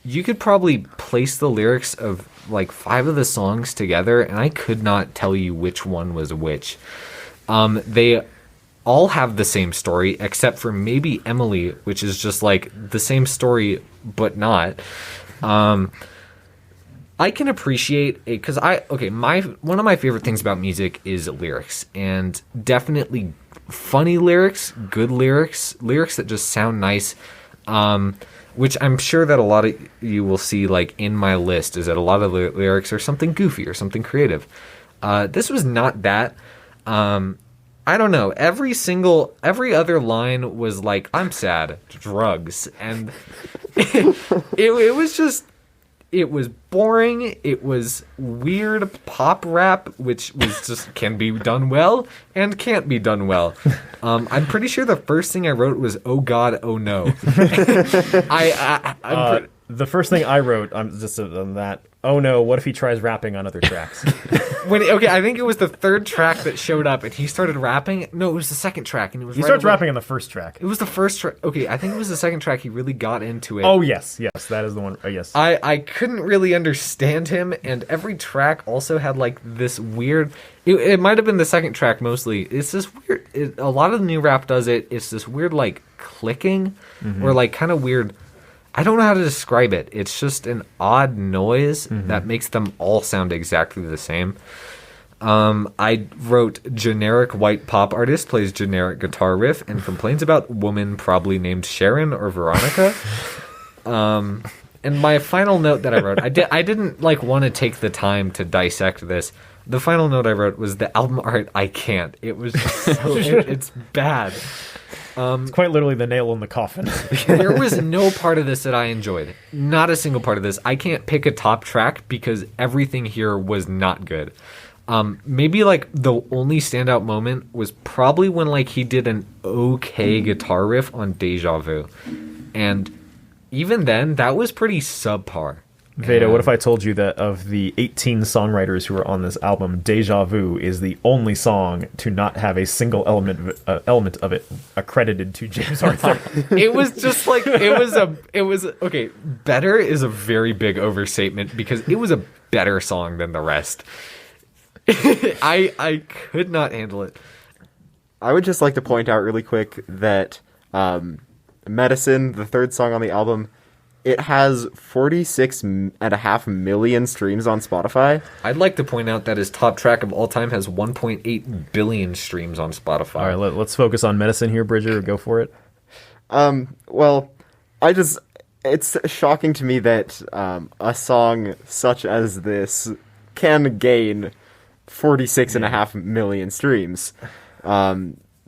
you could probably place the lyrics of like 5 of the songs together, and I could not tell you which one was which. They all have the same story, except for maybe Emily, which is just like the same story but not. I can appreciate it because one of my favorite things about music is lyrics, and definitely funny lyrics, good lyrics that just sound nice. Which I'm sure that a lot of you will see like in my list, is that a lot of lyrics are something goofy or something creative. This was not that. I don't know. Every other line was like, I'm sad, drugs. And it was just, it was boring. It was weird pop rap, which was just can be done well and can't be done well. I'm pretty sure the first thing I wrote was, oh God, oh no. The first thing I wrote, I'm just on that. Oh no! What if he tries rapping on other tracks? I think it was the third track that showed up, and he started rapping. No, it was the second track, and it was. He starts rapping on the first track. It was the first track. Okay, I think it was the second track. He really got into it. Oh yes, that is the one. Yes. I couldn't really understand him, and every track also had like this weird. It might have been the second track mostly. It's this weird. A lot of the new rap does it. It's this weird like clicking, or like kind of weird. I don't know how to describe it. It's just an odd noise that makes them all sound exactly the same. I wrote generic white pop artist plays generic guitar riff and complains about woman probably named Sharon or Veronica. And my final note that I wrote, I didn't like want to take the time to dissect this. The final note I wrote was the album art. I can't. It was just it's bad. It's quite literally the nail in the coffin. There was no part of this that I enjoyed. Not a single part of this. I can't pick a top track because everything here was not good. Maybe like the only standout moment was probably when like he did an okay guitar riff on Deja Vu. And even then, that was pretty subpar. Veda, what if I told you that of the 18 songwriters who are on this album, Deja Vu is the only song to not have a single element of it accredited to James Arthur? It was just like, it was, okay, better is a very big overstatement because it was a better song than the rest. I could not handle it. I would just like to point out really quick that Medicine, the third song on the album, it has 46.5 million streams on Spotify. I'd like to point out that his top track of all time has 1.8 billion streams on Spotify. All right, let's focus on Medicine here, Bridger. Go for it. Well, it's shocking to me that a song such as this can gain 46.5 million streams.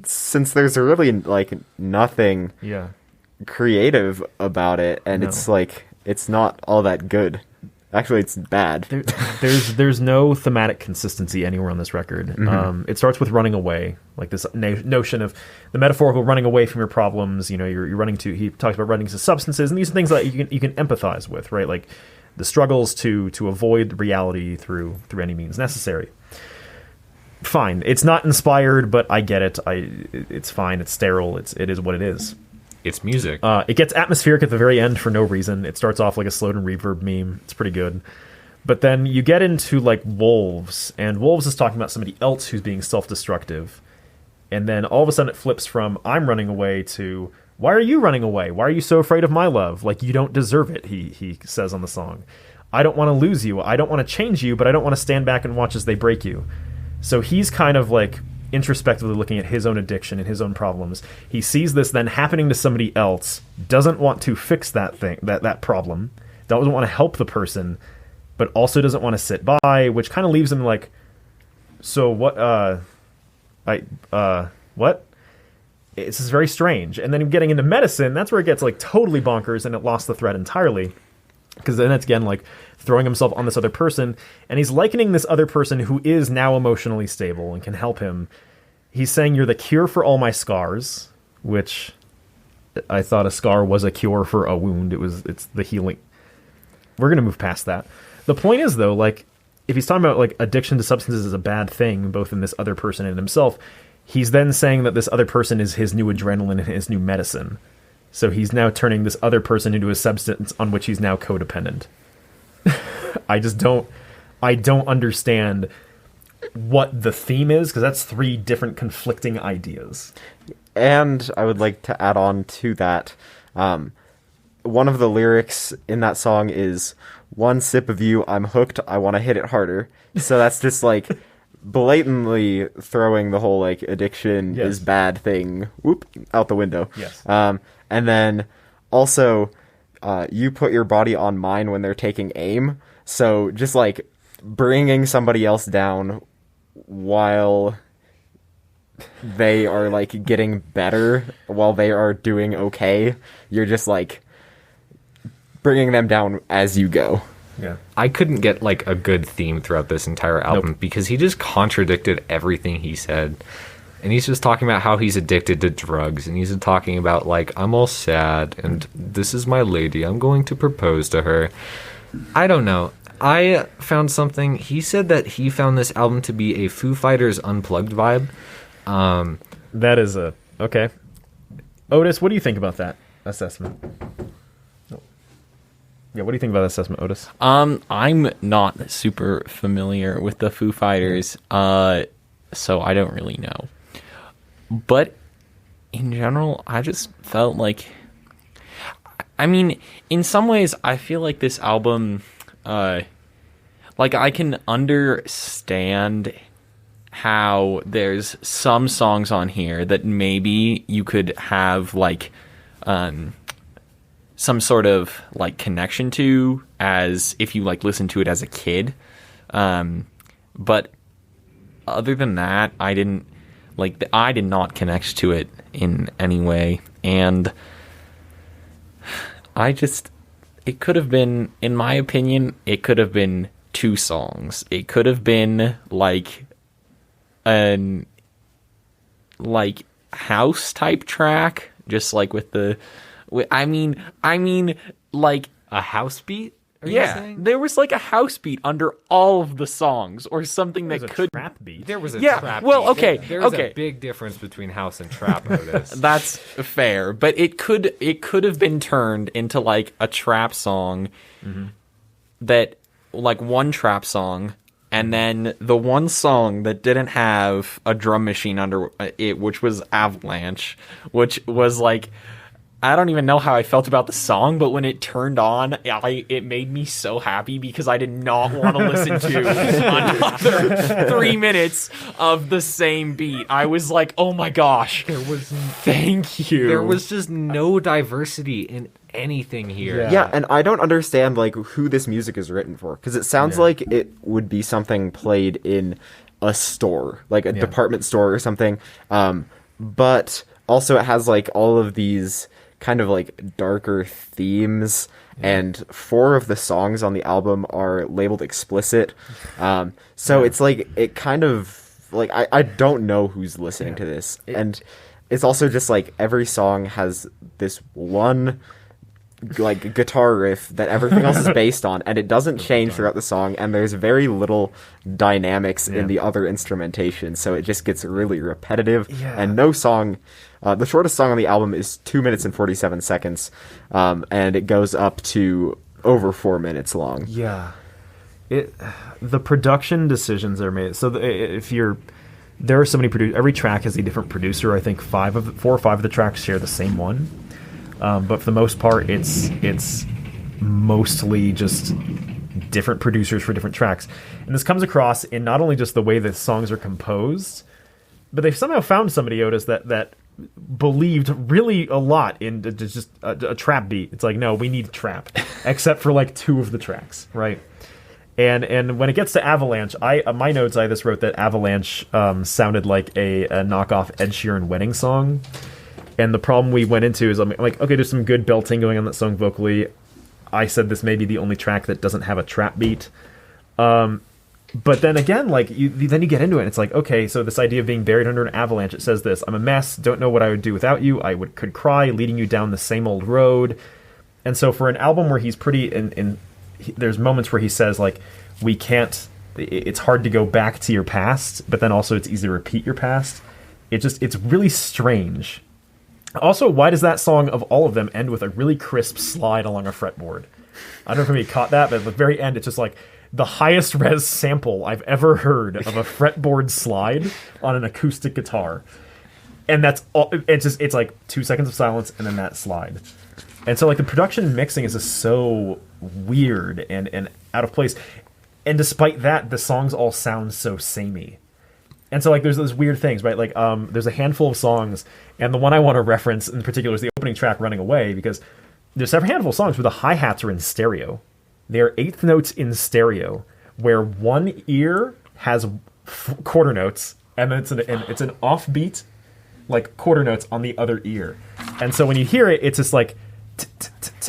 Since there's really like nothing creative about it, and it's like it's not all that good. Actually, it's bad. There's no thematic consistency anywhere on this record. It starts with running away, like this notion of the metaphorical running away from your problems. You know, you're running to. He talks about running to substances, and these are things that you can empathize with, right? Like the struggles to avoid reality through any means necessary. Fine, it's not inspired, but I get it. It's fine. It's sterile. It is what it is. It's music. It gets atmospheric at the very end for no reason. It starts off like a Slowden reverb meme. It's pretty good. But then you get into like Wolves, and Wolves is talking about somebody else who's being self-destructive. And then all of a sudden it flips from I'm running away to why are you running away? Why are you so afraid of my love? Like you don't deserve it, he says on the song. I don't want to lose you. I don't want to change you, but I don't want to stand back and watch as they break you. So he's kind of like introspectively looking at his own addiction and his own problems. He sees this then happening to somebody else, doesn't want to fix that thing, that problem, doesn't want to help the person, but also doesn't want to sit by, which kind of leaves him like, so what? What? This is very strange. And then getting into Medicine, that's where it gets like totally bonkers, and it lost the thread entirely. Because then it's again like throwing himself on this other person, and he's likening this other person who is now emotionally stable and can help him. He's saying, you're the cure for all my scars, which I thought a scar was a cure for a wound. It's the healing. We're going to move past that. The point is, though, like, if he's talking about like addiction to substances is a bad thing, both in this other person and himself, he's then saying that this other person is his new adrenaline and his new medicine. So he's now turning this other person into a substance on which he's now codependent. I don't understand what the theme is, because that's three different conflicting ideas. And I would like to add on to that. One of the lyrics in that song is, one sip of you, I'm hooked, I want to hit it harder. So that's just like blatantly throwing the whole like addiction is bad thing out the window. Yes. And then also, you put your body on mine when they're taking aim. So just like bringing somebody else down while they are like getting better while they are doing okay. You're just like bringing them down as you go. Yeah. I couldn't get like a good theme throughout this entire album because he just contradicted everything he said. And he's just talking about how he's addicted to drugs, and he's talking about like, I'm all sad and this is my lady, I'm going to propose to her. I don't know. I found something. He said that he found this album to be a Foo Fighters Unplugged vibe. That is okay. Otis, what do you think about that assessment? Yeah, what do you think about that assessment, Otis? I'm not super familiar with the Foo Fighters, so I don't really know. But in general, I just felt like, I mean, in some ways, I feel like this album, like I can understand how there's some songs on here that maybe you could have like some sort of like connection to as if you like listen to it as a kid. But other than that, I did not connect to it in any way. And it could have been, in my opinion, it could have been 2 songs. It could have been like an like house type track, just like with the, I mean like a house beat? Yeah, there was like a house beat under all of the songs, or something that could trap beat. There was a Yeah, trap well, beat. okay, There's okay. a big difference between house and trap, Otis. That's fair, but it could have been turned into like a trap song, that like one trap song, and then the one song that didn't have a drum machine under it, which was Avalanche, which was like, I don't even know how I felt about the song, but when it turned on, it made me so happy because I did not want to listen to another 3 minutes of the same beat. I was like, oh my gosh, thank you. There was just no diversity in anything here. Yeah, and I don't understand like who this music is written for, because it sounds like it would be something played in a store, like a department store or something. But also it has like all of these kind of like darker themes, and 4 of the songs on the album are labeled explicit. So it's like, it kind of like, I don't know who's listening to this. And it's also just like every song has this one like guitar riff that everything else is based on, and it doesn't change throughout the song, and there's very little dynamics in the other instrumentation, so it just gets really repetitive. And no song, the shortest song on the album is 2 minutes and 47 seconds, and it goes up to over 4 minutes long. The production decisions are made. So there are so many every track has a different producer. I think 4 or 5 of the tracks share the same one. But for the most part, it's mostly just different producers for different tracks. And this comes across in not only just the way the songs are composed, but they've somehow found somebody, Otis, that believed really a lot in just a trap beat. It's like, no, we need trap, except for like 2 of the tracks, right? And when it gets to Avalanche, my notes, I just wrote that Avalanche sounded like a knockoff Ed Sheeran wedding song. And the problem we went into is I'm like, okay, there's some good belting going on that song vocally. I said this may be the only track that doesn't have a trap beat. But then again, like then you get into it, and it's like, okay, so this idea of being buried under an avalanche, it says this: I'm a mess, don't know what I would do without you. Could cry, leading you down the same old road. And so for an album where he's pretty, there's moments where he says like, we can't. It's hard to go back to your past, but then also it's easy to repeat your past. It's really strange. Also, why does that song, of all of them, end with a really crisp slide along a fretboard? I don't know if you caught that, but at the very end, it's just like the highest res sample I've ever heard of a fretboard slide on an acoustic guitar. And that's all. It's like 2 seconds of silence and then that slide. And so like the production and mixing is just so weird and out of place. And despite that, the songs all sound so samey. And so, like, there's those weird things, right? Like, there's a handful of songs, and the one I want to reference in particular is the opening track, Running Away, because there's a handful of songs where the hi-hats are in stereo. They are 8th notes in stereo, where one ear has quarter notes, and then it's an offbeat, like quarter notes on the other ear. And so when you hear it, it's just like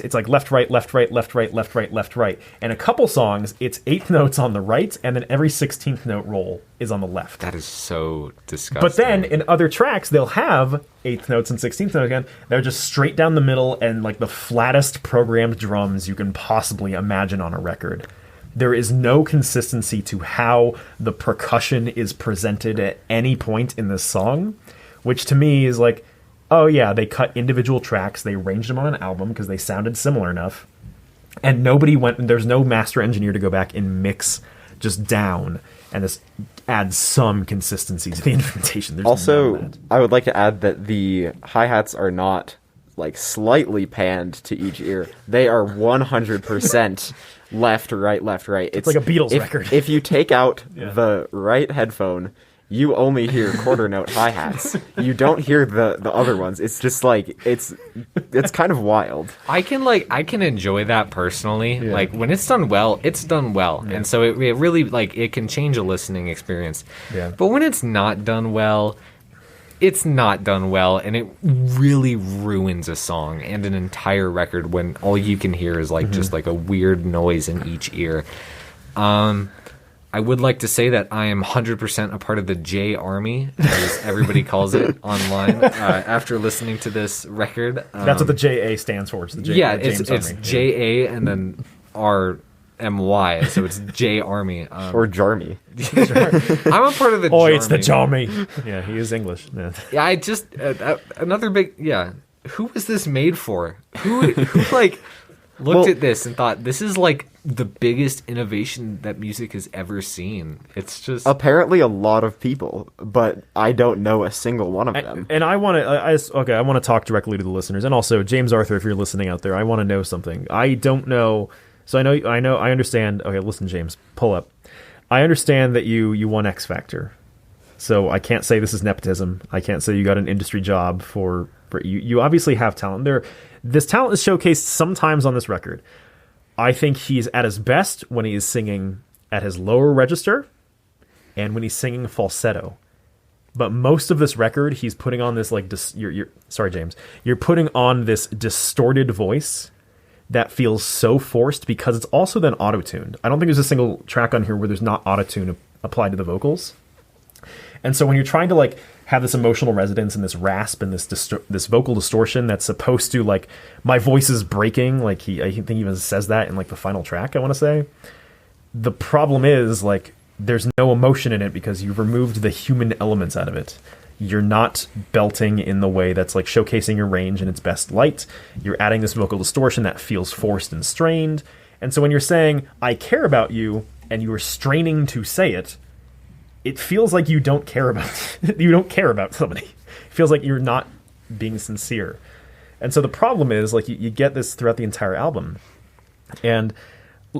it's like left, right, left, right, left, right, left, right, left, right. And a couple songs, it's eighth notes on the right, and then every 16th note roll is on the left. That is so disgusting. But then in other tracks, they'll have eighth notes and 16th notes again. They're just straight down the middle and like the flattest programmed drums you can possibly imagine on a record. There is no consistency to how the percussion is presented at any point in this song, which to me is like, oh yeah, they cut individual tracks, they arranged them on an album because they sounded similar enough, and there's no master engineer to go back and mix just down and just add some consistency to the instrumentation. There's Also, none of that. I would like to add that the hi-hats are not like slightly panned to each ear. They are 100% left, right, left, right. It's like a Beatles record. If you take out the right headphone, you only hear quarter note hi-hats. You don't hear the other ones. It's just like it's kind of wild. I can enjoy that personally. Like when it's done well, it's done well. And so it really like it can change a listening experience. Yeah. But when it's not done well, it's not done well, and it really ruins a song and an entire record when all you can hear is like just like a weird noise in each ear. I would like to say that I am 100% a part of the J Army, as everybody calls it online, after listening to this record. That's what the JA stands for. It's the J. Yeah, James it's Army. JA and then RMY, so it's J Army. Or Jarmy. I'm a part of the Oh, J it's the Jarmy. Yeah, he is English. Yeah. Yeah, I just another big Who was this made for? Who like looked at this and thought this is like the biggest innovation that music has ever seen? It's just Apparently a lot of people, but I don't know a single one of them. And I want to, I want to talk directly to the listeners, and also James Arthur, if you're listening out there, I want to know something. I don't know. So I understand. Okay, listen, James, pull up. I understand that you won X Factor, so I can't say this is nepotism. I can't say you got an industry job for you. You obviously have talent. This talent is showcased sometimes on this record. I think he's at his best when he is singing at his lower register and when he's singing falsetto. But most of this record, he's putting on this like sorry, James, you're putting on this distorted voice that feels so forced because it's also then auto-tuned. I don't think there's a single track on here where there's not auto-tune applied to the vocals. And so when you're trying to like have this emotional resonance and this rasp and this vocal distortion that's supposed to like, my voice is breaking, like I think he even says that in like the final track, I want to say. The problem is like there's no emotion in it because you've removed the human elements out of it. You're not belting in the way that's like showcasing your range in its best light. You're adding this vocal distortion that feels forced and strained. And so when you're saying, I care about you, and you are straining to say it, it feels like you don't care about somebody. It feels like you're not being sincere. And so the problem is like you get this throughout the entire album. And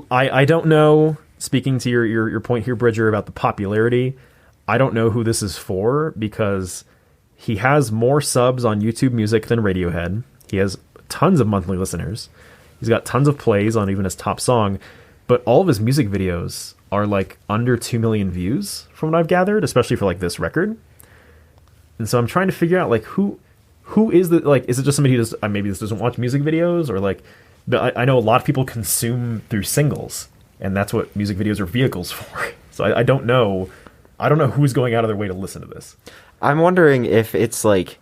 I don't know, speaking to your point here, Bridger, about the popularity, I don't know who this is for because he has more subs on YouTube Music than Radiohead. He has tons of monthly listeners. He's got tons of plays on even his top song, but all of his music videos are like under 2 million views from what I've gathered, especially for like this record. And so I'm trying to figure out like who is the, like, is it just somebody who just maybe this doesn't watch music videos, or like, I know a lot of people consume through singles, and that's what music videos are vehicles for. So I don't know who's going out of their way to listen to this. I'm wondering if it's like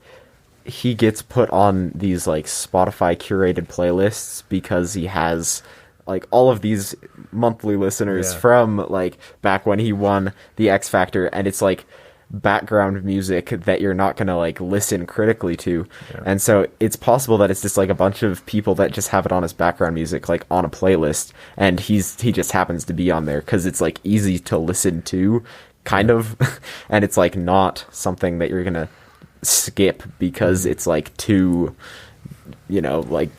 he gets put on these like Spotify curated playlists because he has like all of these monthly listeners from like back when he won the X Factor, and it's like background music that you're not gonna like listen critically to. And so it's possible that it's just like a bunch of people that just have it on as background music, like on a playlist, and he just happens to be on there because it's like easy to listen to, kind of, and it's like not something that you're gonna skip because it's like too, like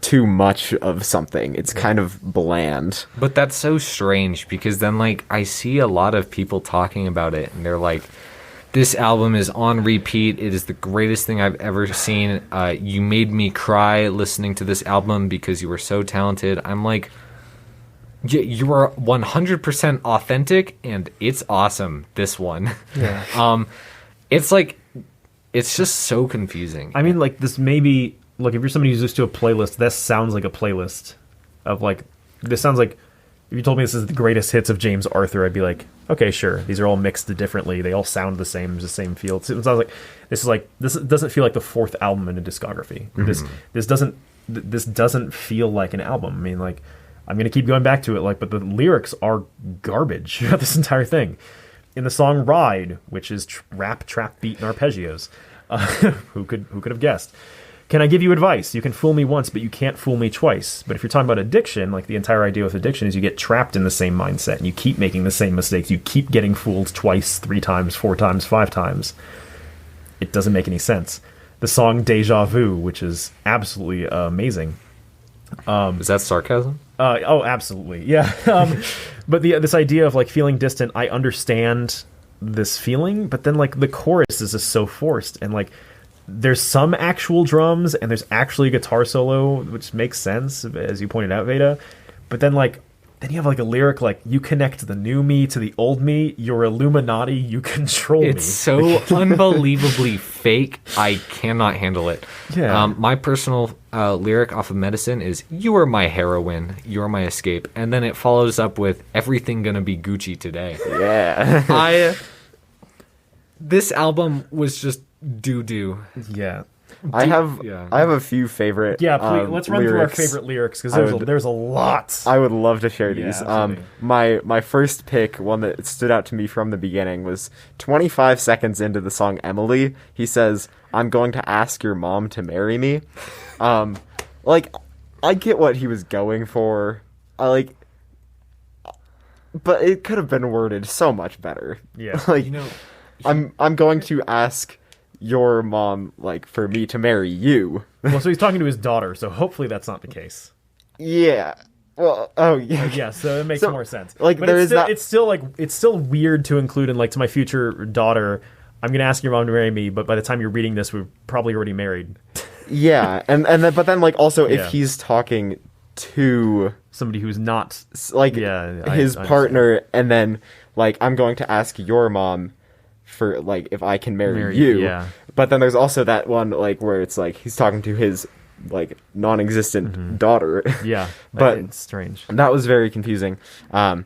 too much of something. It's kind of bland. But that's so strange because then like I see a lot of people talking about it and they're like, this album is on repeat. It is the greatest thing I've ever seen. You made me cry listening to this album because you were so talented. I'm like, You are 100% authentic, and it's awesome. This one, Yeah. it's like it's just so confusing. I mean, like, this maybe, look, if you're somebody who's used to a playlist, this sounds like a playlist of, like, this sounds like, if you told me this is the greatest hits of James Arthur, I'd be like, okay, sure. These are all mixed differently. They all sound the same. There's the same feel. It sounds like this doesn't feel like the fourth album in a discography. This doesn't feel like an album. I mean, like, I'm gonna keep going back to it, like, but the lyrics are garbage throughout this entire thing. In the song "Ride," which is rap, trap beat, and arpeggios, who could have guessed? Can I give you advice? You can fool me once, but you can't fool me twice. But if you're talking about addiction, like, the entire idea with addiction is you get trapped in the same mindset, and you keep making the same mistakes. You keep getting fooled twice, 3 times, 4 times, 5 times. It doesn't make any sense. The song "Deja Vu," which is absolutely amazing. Is that sarcasm? Oh, absolutely, yeah. But this idea of, like, feeling distant, I understand this feeling, but then, like, the chorus is just so forced, and, like, there's some actual drums and there's actually a guitar solo, which makes sense, as you pointed out, Veda. But then, like, then you have, like, a lyric like, "You connect the new me to the old me. You're Illuminati. You control me." It's so unbelievably fake. I cannot handle it. Yeah. My personal lyric off of Medicine is, "You are my heroine. You're my escape." And then it follows up with, "Everything gonna be Gucci today." Yeah. This album was just doo-doo. Yeah. I have a few favorite. Yeah, please, let's run through our lyrics. favorite lyrics, because there's a lot. I would love to share Yeah, these. absolutely. My first pick, one that stood out to me from the beginning, was 25 seconds into the song "Emily." He says, "I'm going to ask your mom to marry me." Like, I get what he was going for. But it could have been worded so much better. Yeah. Like, I'm going to ask your mom, like, for me to marry you. Well, so he's talking to his daughter, so hopefully that's not the case. Yeah. Well, oh yeah. Yeah, so it makes more sense. Like, but there it's is still, that. it's still weird to include in, like, to my future daughter, I'm going to ask your mom to marry me, but by the time you're reading this, we're probably already married. Yeah, and then, but then, like, also, Yeah. if he's talking to, Somebody who's not, like, Yeah, his I partner, and then, like, I'm going to ask your mom for, like, if I can marry you. yeah. But then there's also that one, like, where it's like he's talking to his, like, non-existent daughter. yeah, But it's strange. that was very confusing. And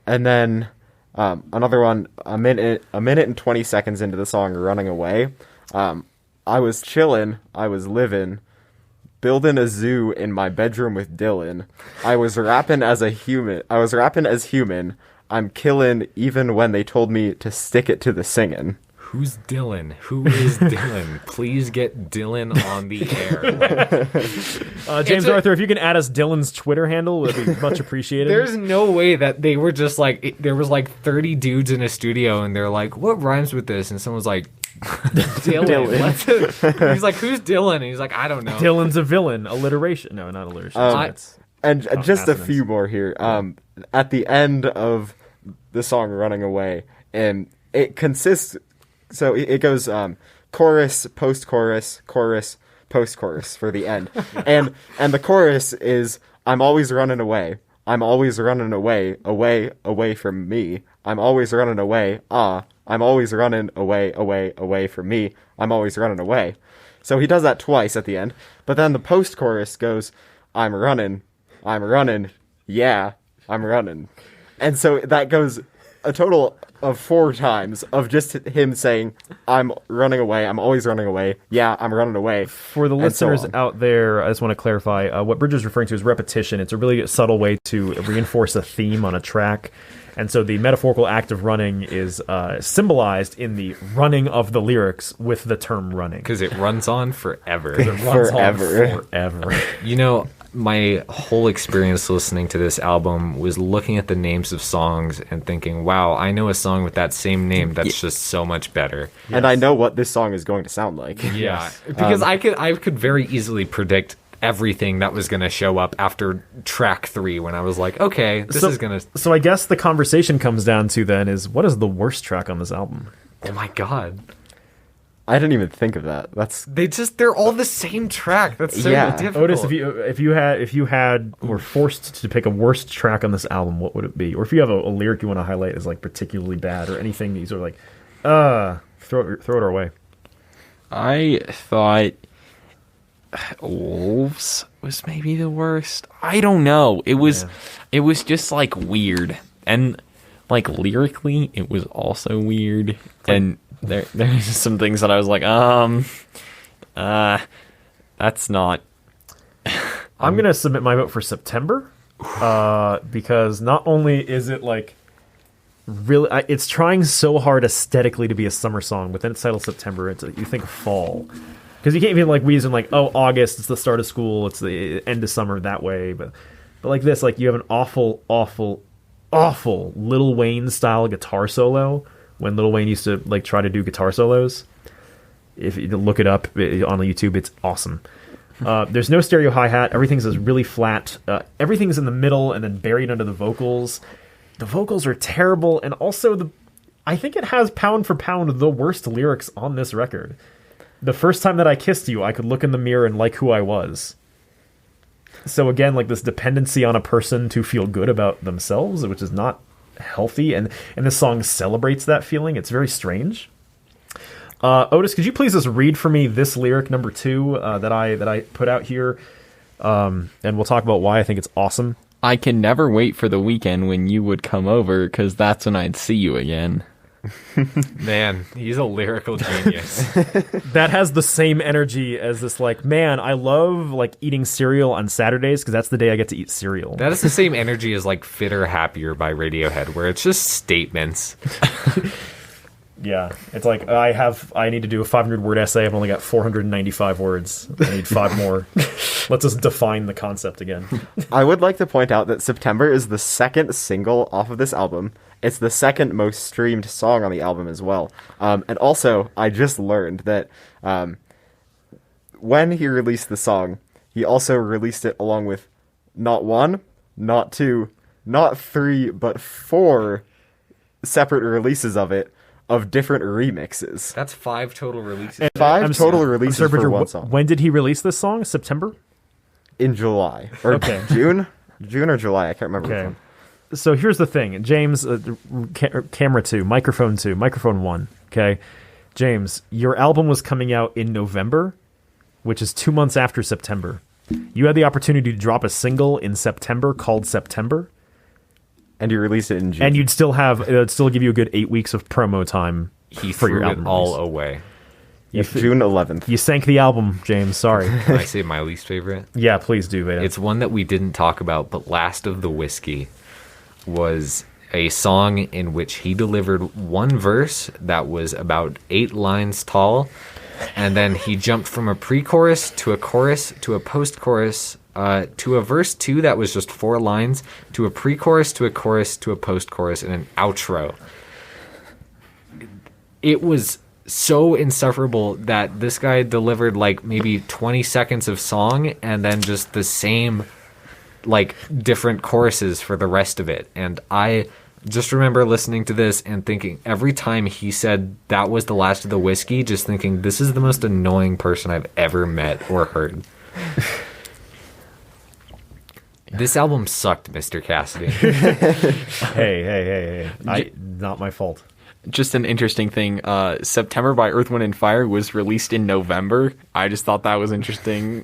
then another one, a minute and 20 seconds into the song "Running Away," I was chillin', I was living, building a zoo in my bedroom with Dylan. I was rapping as human. I'm killing even when they told me to stick it to the singing. Who's Dylan? Who is Dylan? Please get Dylan on the air. James Arthur, if you can add us Dylan's Twitter handle, it would be much appreciated. There's no way that they were just like, there was like 30 dudes in a studio and they're like, "What rhymes with this?" And someone's like, Dylan. He's like, "Who's Dylan?" And he's like, "I don't know." Dylan's a villain. Alliteration. No, not alliteration. It's And just a assonance. few more here. At the end of the song "Running Away," and it consists. So it goes chorus, post-chorus, chorus, post-chorus for the end, and the chorus is, "I'm always running away. I'm always running away, away from me. I'm always running away. I'm always running away, away from me. I'm always running away." So he does that twice at the end, but then the post-chorus goes, I'm running, yeah, I'm running. And so that goes a total of 4 times of just him saying, "I'm running away, I'm always running away, yeah, I'm running away." For the and so listeners on. out there, I just want to clarify what Bridger's referring to is repetition. It's a really subtle way to reinforce a theme on a track. And so the metaphorical act of running is symbolized in the running of the lyrics with the term running. Because it runs on forever. It runs on Forever. forever. You know, my whole experience listening to this album was looking at the names of songs and thinking, wow, I know a song with that same name that's just so much better. And I know what this song is going to sound like. Yeah, because I could very easily predict everything that was going to show up after track 3 when I was like, okay, this is going to... So I guess the conversation comes down to then is, what is the worst track on this album? Oh my god. I didn't even think of that. They're all the same track. That's so difficult. Otis, if you were forced to pick a worst track on this album, what would it be? Or if you have a lyric you want to highlight as like particularly bad, or anything that you sort of like, throw it our way. I thought Wolves was maybe the worst. I don't know. It was just like weird, and like lyrically, it was also weird. And there's some things that I was like, that's not. I'm gonna submit my vote for September, because not only is it like really, it's trying so hard aesthetically to be a summer song, but then it's titled September. You think fall. Because you can't even like reason like, oh, August, it's the start of school, it's the end of summer that way. But like this, like you have an awful Lil Wayne style guitar solo when Lil Wayne used to like try to do guitar solos. If you look it up on YouTube, it's awesome. There's no stereo hi-hat. Everything's really flat. Everything's in the middle and then buried under the vocals. The vocals are terrible, and also I think it has pound for pound the worst lyrics on this record. The first time that I kissed you, I could look in the mirror and like who I was. So again, like this dependency on a person to feel good about themselves, which is not healthy, and this song celebrates that feeling. It's very strange. Otis, could you please just read for me this lyric number 2 that I put out here, and we'll talk about why I think it's awesome. I can never wait for the weekend when you would come over, because that's when I'd see you again. Man, he's a lyrical genius. That has the same energy as this, like, man, I love like eating cereal on Saturdays because that's the day I get to eat cereal. That is the same energy as like Fitter Happier by Radiohead, where it's just statements. Yeah, it's like I need to do a 500-word essay. I've only got 495 words. I need 5 more. Let's just define the concept again. I would like to point out that September is the second single off of this album. It's the second most streamed song on the album as well. And also, I just learned that when he released the song, he also released it along with not 1, not 2, not 3, but 4 separate releases of it, of different remixes. That's 5 total releases. 5 total releases for one song. When did he release this song? September? In July. Or okay. June or July, I can't remember which one. So here's the thing. James, camera 2, microphone 1, okay? James, your album was coming out in November, which is 2 months after September. You had the opportunity to drop a single in September called September. And you released it in June. And it would still give you a good 8 weeks of promo time for your album. He threw it all away. June 11th. You sank the album, James. Sorry. Can I say my least favorite? Yeah, please do, Veda. It's one that we didn't talk about, but Last of the Whiskey was a song in which he delivered one verse that was about 8 lines tall, and then he jumped from a pre-chorus to a chorus to a post-chorus to a verse 2 that was just 4 lines, to a pre-chorus to a chorus to a post-chorus and an outro. It was so insufferable that this guy delivered like maybe 20 seconds of song and then just the same like different choruses for the rest of it. And I just remember listening to this and thinking every time he said that was the last of the whiskey, just thinking this is the most annoying person I've ever met or heard. This album sucked, Mr. Cassidy. Hey. Not my fault. Just an interesting thing. September by Earth, Wind & Fire was released in November. I just thought that was interesting.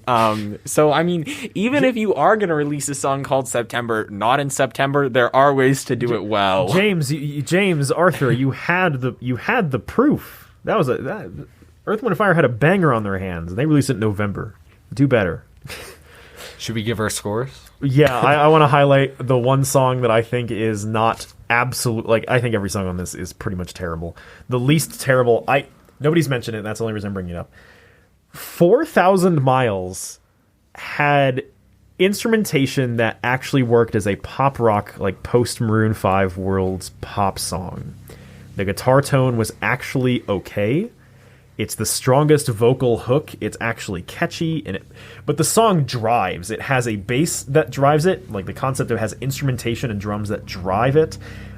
So, I mean, even if you are going to release a song called September, not in September, there are ways to do it well. James, Arthur, you had the proof. That was Earth, Wind & Fire had a banger on their hands, and they released it in November. Do better. Should we give our scores? Yeah, I want to highlight the one song that I think is not absolute. Like, I think every song on this is pretty much terrible. The least terrible, nobody's mentioned it, and that's the only reason I'm bringing it up. 4,000 Miles had instrumentation that actually worked as a pop rock, like post Maroon 5 World's pop song. The guitar tone was actually okay. It's the strongest vocal hook. It's actually catchy, but the song drives. It has a bass that drives it, like the concept of it has instrumentation and drums that drive it,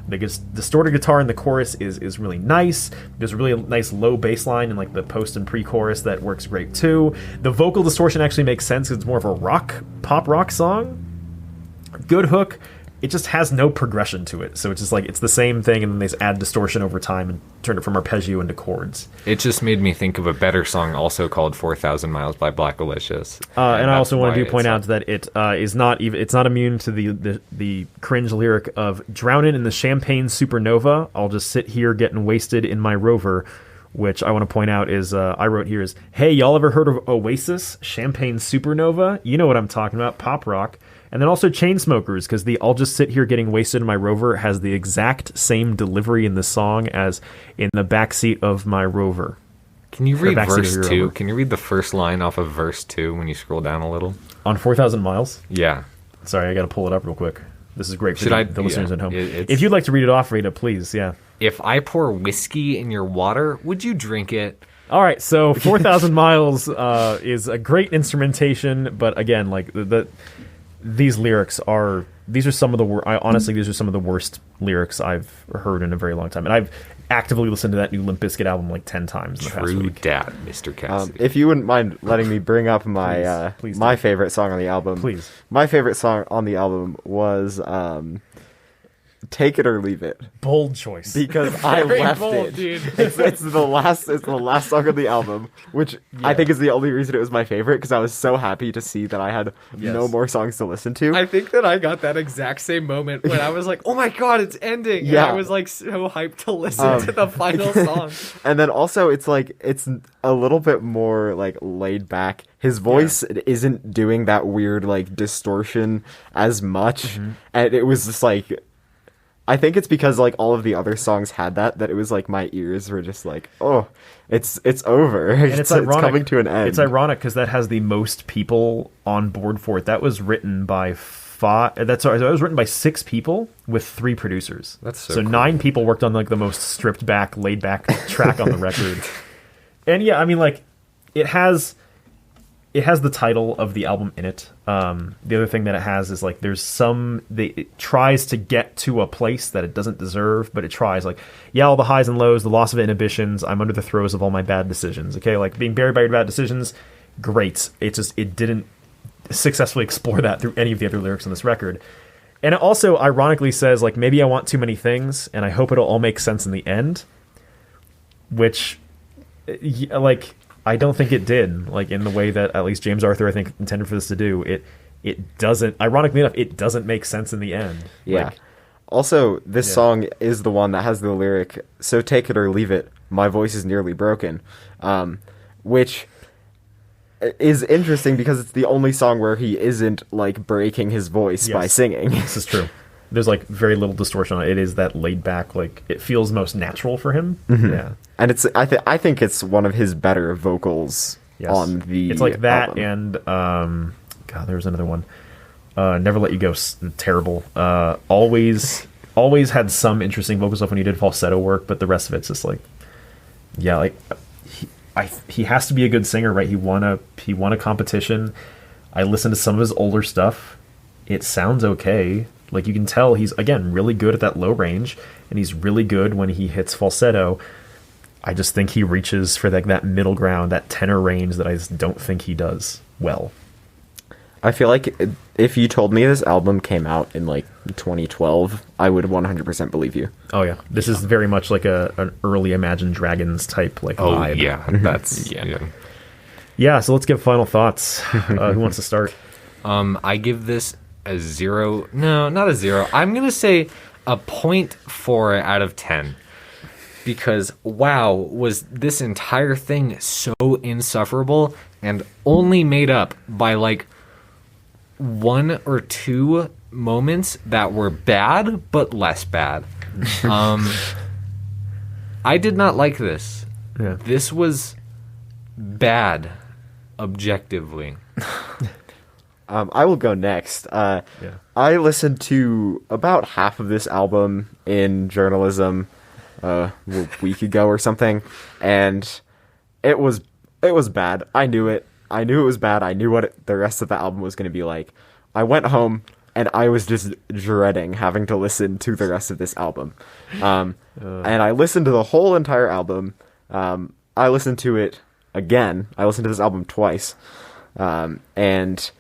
The distorted guitar in the chorus is really nice. There's a really nice low bass line in like the post and pre-chorus that works great too. The vocal distortion actually makes sense because it's more of a pop rock song. Good hook. It just has no progression to it. So it's just like, it's the same thing, and then they just add distortion over time and turn it from arpeggio into chords. It just made me think of a better song also called 4,000 Miles by Blackalicious. And I also want to point out that it is not even, it's not immune to the cringe lyric of "drowning in the champagne supernova. I'll just sit here getting wasted in my Rover," which I want to point out is, I wrote here is, "Hey, y'all ever heard of Oasis, Champagne Supernova? You know what I'm talking about, pop rock." And then also Chainsmokers, because the "I'll just sit here getting wasted in my Rover" has the exact same delivery in the song as "in the backseat of my Rover." Can you read verse 2? Can you read the first line off of verse 2 when you scroll down a little? On 4,000 Miles? Yeah. Sorry, I got to pull it up real quick. This is great for the listeners at home. It's, if you'd like to read it off, Veda, please, yeah. "If I pour whiskey in your water, would you drink it?" All right, so 4,000 Miles is a great instrumentation, but again, like these lyrics are some of the honestly, these are some of the worst lyrics I've heard in a very long time, and I've actively listened to that new Limp Bizkit album like 10 times in the past week. True dat, Mr. Cassidy. If you wouldn't mind letting me bring up my please my favorite song on the album. Please. My favorite song on the album was "Take It or Leave It." Bold choice. Because I left it. Dude. It's the last song of the album, which I think is the only reason it was my favorite, because I was so happy to see that I had no more songs to listen to. I think that I got that exact same moment when I was like, "Oh my god, it's ending!" Yeah. And I was like so hyped to listen to the final song. And then also it's like, it's a little bit more like laid back. His voice isn't doing that weird like distortion as much, and it was just like, I think it's because like all of the other songs had that it was like my ears were just like, oh, it's over. And it's coming to an end. It's ironic because that has the most people on board for it. That was written by that was written by 6 people with 3 producers. That's so cool. 9 people worked on like the most stripped back, laid back track on the record. And yeah, I mean, like it has the title of the album in it. The other thing that it has is like it tries to get to a place that it doesn't deserve, but it tries, like, yeah, all the highs and lows, the loss of inhibitions, I'm under the throes of all my bad decisions. Okay, like being buried by your bad decisions, great. It didn't successfully explore that through any of the other lyrics on this record. And it also ironically says, like, maybe I want too many things and I hope it'll all make sense in the end, which, like, I don't think it did, like, in the way that at least James Arthur, I think, intended for this to do. It doesn't, ironically enough, it doesn't make sense in the end. Yeah. Like, also, this song is the one that has the lyric, "So take it or leave it, my voice is nearly broken," which is interesting because it's the only song where he isn't, like, breaking his voice by singing. This is true. There's, like, very little distortion on it. It is that laid back, like, it feels most natural for him. Mm-hmm. Yeah. And it's I think it's one of his better vocals on the It's like that album. and, God, there was another one. Never Let You Go, Terrible. Always had some interesting vocal stuff when he did falsetto work, but the rest of it's just like, yeah, like, he has to be a good singer, right? He won a competition. I listened to some of his older stuff. It sounds okay. Like, you can tell he's, again, really good at that low range, and he's really good when he hits falsetto. I just think he reaches for that middle ground, that tenor range that I just don't think he does well. I feel like if you told me this album came out in like 2012, I would 100% believe you. Oh yeah, this is very much like an early Imagine Dragons type like vibe. Yeah, that's Yeah, so let's give final thoughts. Who wants to start? I give this a 0. No, not a 0. I'm gonna say a 0.4 out of 10. Because, wow, was this entire thing so insufferable and only made up by, like, 1 or 2 moments that were bad, but less bad. I did not like this. Yeah. This was bad, objectively. I will go next. I listened to about half of this album in journalism a week ago or something, and it was bad. I knew it. I knew it was bad. I knew what the rest of the album was going to be like. I went home, and I was just dreading having to listen to the rest of this album. And I listened to the whole entire album. I listened to it again. I listened to this album twice. And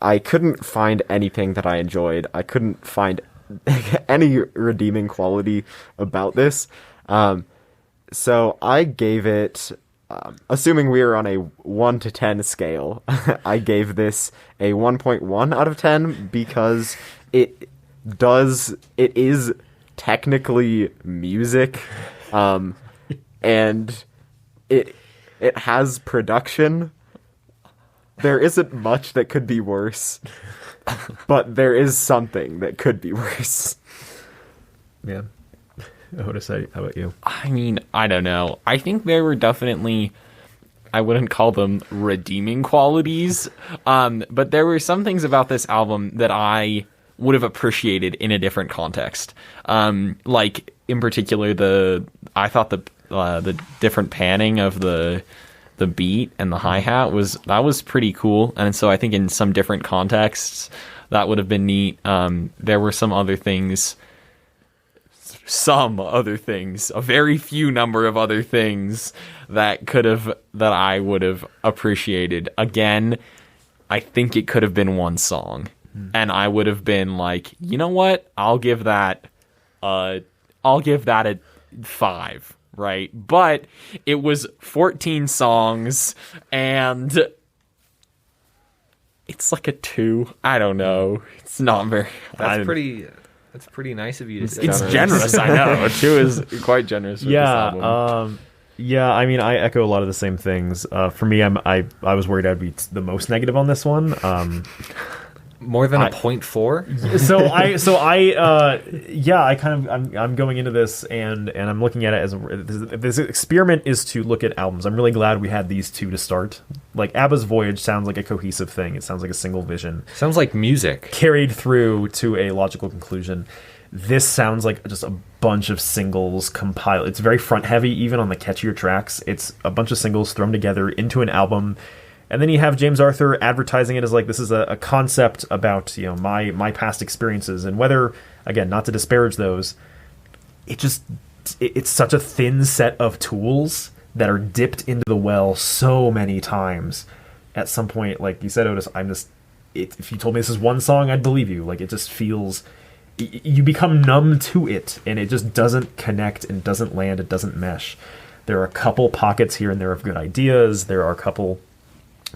I couldn't find anything that I enjoyed. I couldn't find any redeeming quality about this. So I gave it, assuming we are on a 1 to 10 scale, I gave this a 1.1 out of 10 because it is technically music, and it has production. There isn't much that could be worse, but there is something that could be worse. Yeah. Otis, how about you? I mean, I don't know. I think there were definitely, I wouldn't call them redeeming qualities, but there were some things about this album that I would have appreciated in a different context. Like, in particular, I thought the different panning of the beat and the hi-hat was pretty cool, and so I think in some different contexts that would have been neat. There were some other things, a very few number of other things that I would have appreciated. Again, I think it could have been one song, and I would have been like, you know what, I'll give that a 5. Right, but it was 14 songs, and it's like a 2. I don't know. It's not very. That's pretty nice of you to say. It's generous. I know. A 2 is quite generous. For this album. Yeah. I mean, I echo a lot of the same things. For me, I was worried I'd be the most negative on this one. More than a 0.4. I'm going into this and I'm looking at it as this experiment is to look at albums. I'm really glad we had these two to start. Like ABBA's Voyage sounds like a cohesive thing. It sounds like a single vision. Sounds like music carried through to a logical conclusion. This sounds like just a bunch of singles compiled. It's very front heavy, even on the catchier tracks. It's a bunch of singles thrown together into an album. And then you have James Arthur advertising it as like, this is a concept about, my past experiences, and whether, again, not to disparage those, it's such a thin set of tools that are dipped into the well so many times. At some point, like you said, Otis, if you told me this is one song, I'd believe you. Like, it just feels, you become numb to it, and it just doesn't connect and doesn't land, it doesn't mesh. There are a couple pockets here and there of good ideas. There are a couple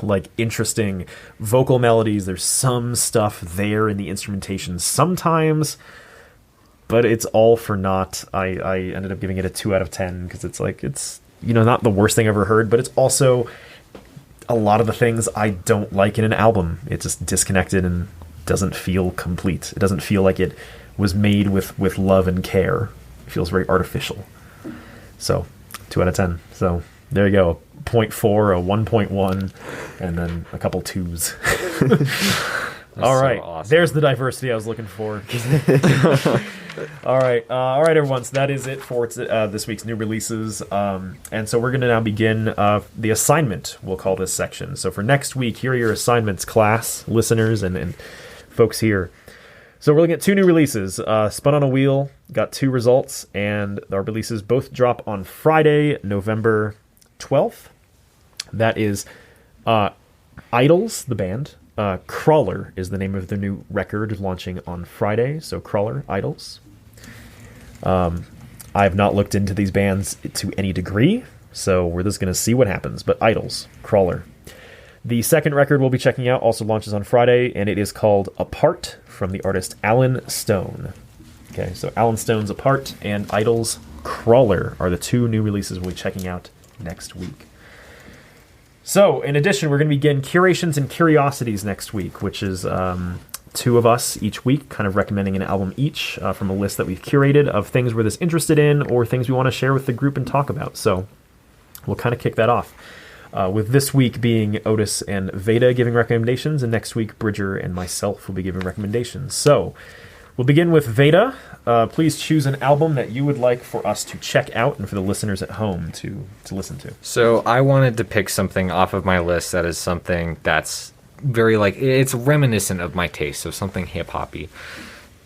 like interesting vocal melodies. There's some stuff there in the instrumentation sometimes, but it's all for naught. I ended up giving it a 2 out of 10 because it's not the worst thing I've ever heard, but it's also a lot of the things I don't like in an album. It's just disconnected and doesn't feel complete. It doesn't feel like it was made with love and care. It feels very artificial. So 2 out of 10. So there you go. 0.4, a 1.1, and then a couple 2s. All right. So awesome. There's the diversity I was looking for. All right, everyone. So that is it for this week's new releases. And so we're going to now begin the assignment, we'll call this section. So for next week, here are your assignments, class, listeners, and folks here. So we're looking at 2 new releases. Spun on a Wheel got 2 results, and our releases both drop on Friday, November 12th. That is Idols, the band. Crawler is the name of the new record launching on Friday. So Crawler, Idols. I've not looked into these bands to any degree, so we're just going to see what happens. But Idols, Crawler. The second record we'll be checking out also launches on Friday, and it is called Apart from the artist Alan Stone. Okay, so Alan Stone's Apart and Idols, Crawler are the 2 new releases we'll be checking out next week. So, in addition, we're going to begin Curations and Curiosities next week, which is 2 of us each week kind of recommending an album each from a list that we've curated of things we're this interested in or things we want to share with the group and talk about. So, we'll kind of kick that off with this week being Otis and Veda giving recommendations, and next week Bridger and myself will be giving recommendations. So, we'll begin with Veda. Please choose an album that you would like for us to check out and for the listeners at home to listen to. So I wanted to pick something off of my list that is something that's very like it's reminiscent of my taste of something hip hoppy.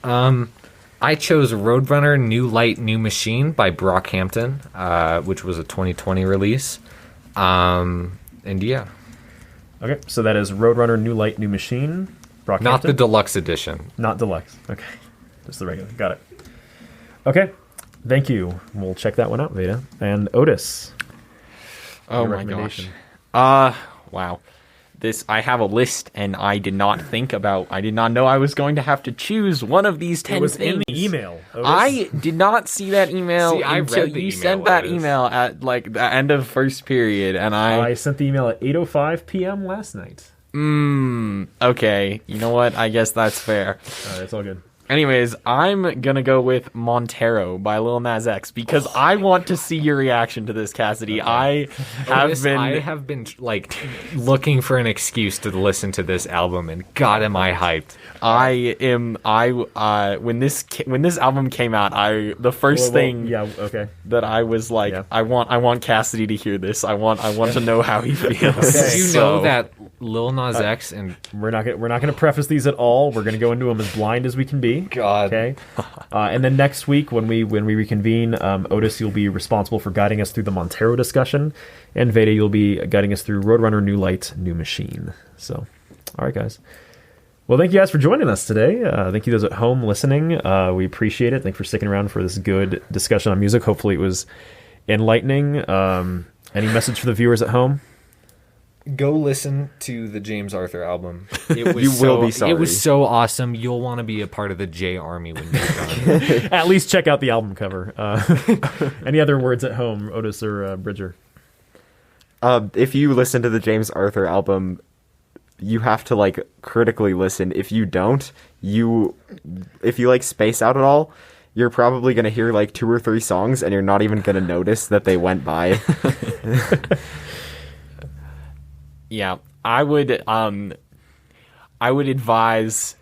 I chose Roadrunner New Light New Machine by Brockhampton, which was a 2020 release. And yeah. Okay, so that is Roadrunner New Light New Machine. Brockhampton. Not the deluxe edition. Not deluxe. Okay. Just the regular. Got it. Okay. Thank you. We'll check that one out, Veda. And Otis. Oh your my recommendation. gosh. Wow. I have a list, and I did not know I was going to have to choose one of these 10 It was things. in the email, Otis. I did not see that email See, I until read the you email, sent that Otis. email at like the end of first period, and I sent the email at 8:05 p.m. last night. Okay, you know what? I guess that's fair. All right, it's all good. Anyways, I'm gonna go with Montero by Lil Nas X because I want to see your reaction to this, Cassidy. Okay. I have been like looking for an excuse to listen to this album, and God, am I hyped! When this album came out, the first thing that I was like, Yeah. I want Cassidy to hear this. I want to know how he feels. Did you know that Lil Nas X and We're not gonna preface these at all. We're gonna go into them as blind as we can be. God. Okay. And then next week when we reconvene, Otis, you'll be responsible for guiding us through the Montero discussion, and Veda, you'll be guiding us through Roadrunner New Light New Machine. So, all right, guys. Well, thank you guys for joining us today. Thank you those at home listening. We appreciate it. Thank you for sticking around for this good discussion on music. Hopefully it was enlightening. Any message for the viewers at home? go listen to the James Arthur album. It was You will be sorry. It was so awesome. You'll want to be a part of the J Army when you're done. At least check out the album cover. Any other words at home, Otis or Bridger? If you listen to the James Arthur album, you have to like critically listen. If you don't, if you like space out at all, you're probably going to hear like 2 or 3 songs and you're not even going to notice that they went by. Yeah, I would advise.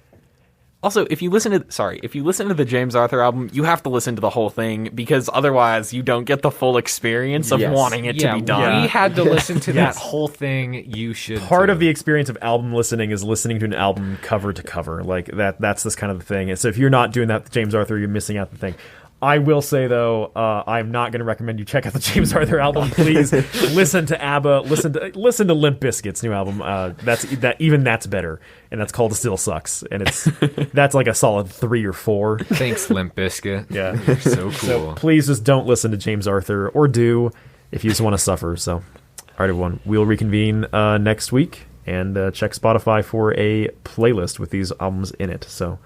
Also, if you listen to the James Arthur album, you have to listen to the whole thing because otherwise you don't get the full experience of Yes. wanting it to be done. We had to listen to Yes. that whole thing. You should. Part too. of the experience of album listening is listening to an album cover to cover. Like that's this kind of thing. And so if you're not doing that with James Arthur, you're missing out the thing. I will say though, I'm not going to recommend you check out the James Arthur album. Please listen to ABBA. Listen to Limp Bizkit's new album. That's better, and that's called "Still Sucks," and that's like a solid 3 or 4. Thanks, Limp Bizkit. Yeah, You're so cool. so please just don't listen to James Arthur, or do if you just want to suffer. So, all right, everyone, we'll reconvene next week and check Spotify for a playlist with these albums in it. So,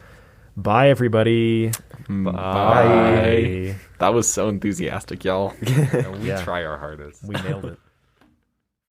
bye, everybody. Bye. That was so enthusiastic, y'all. We Yeah. try our hardest. We nailed it.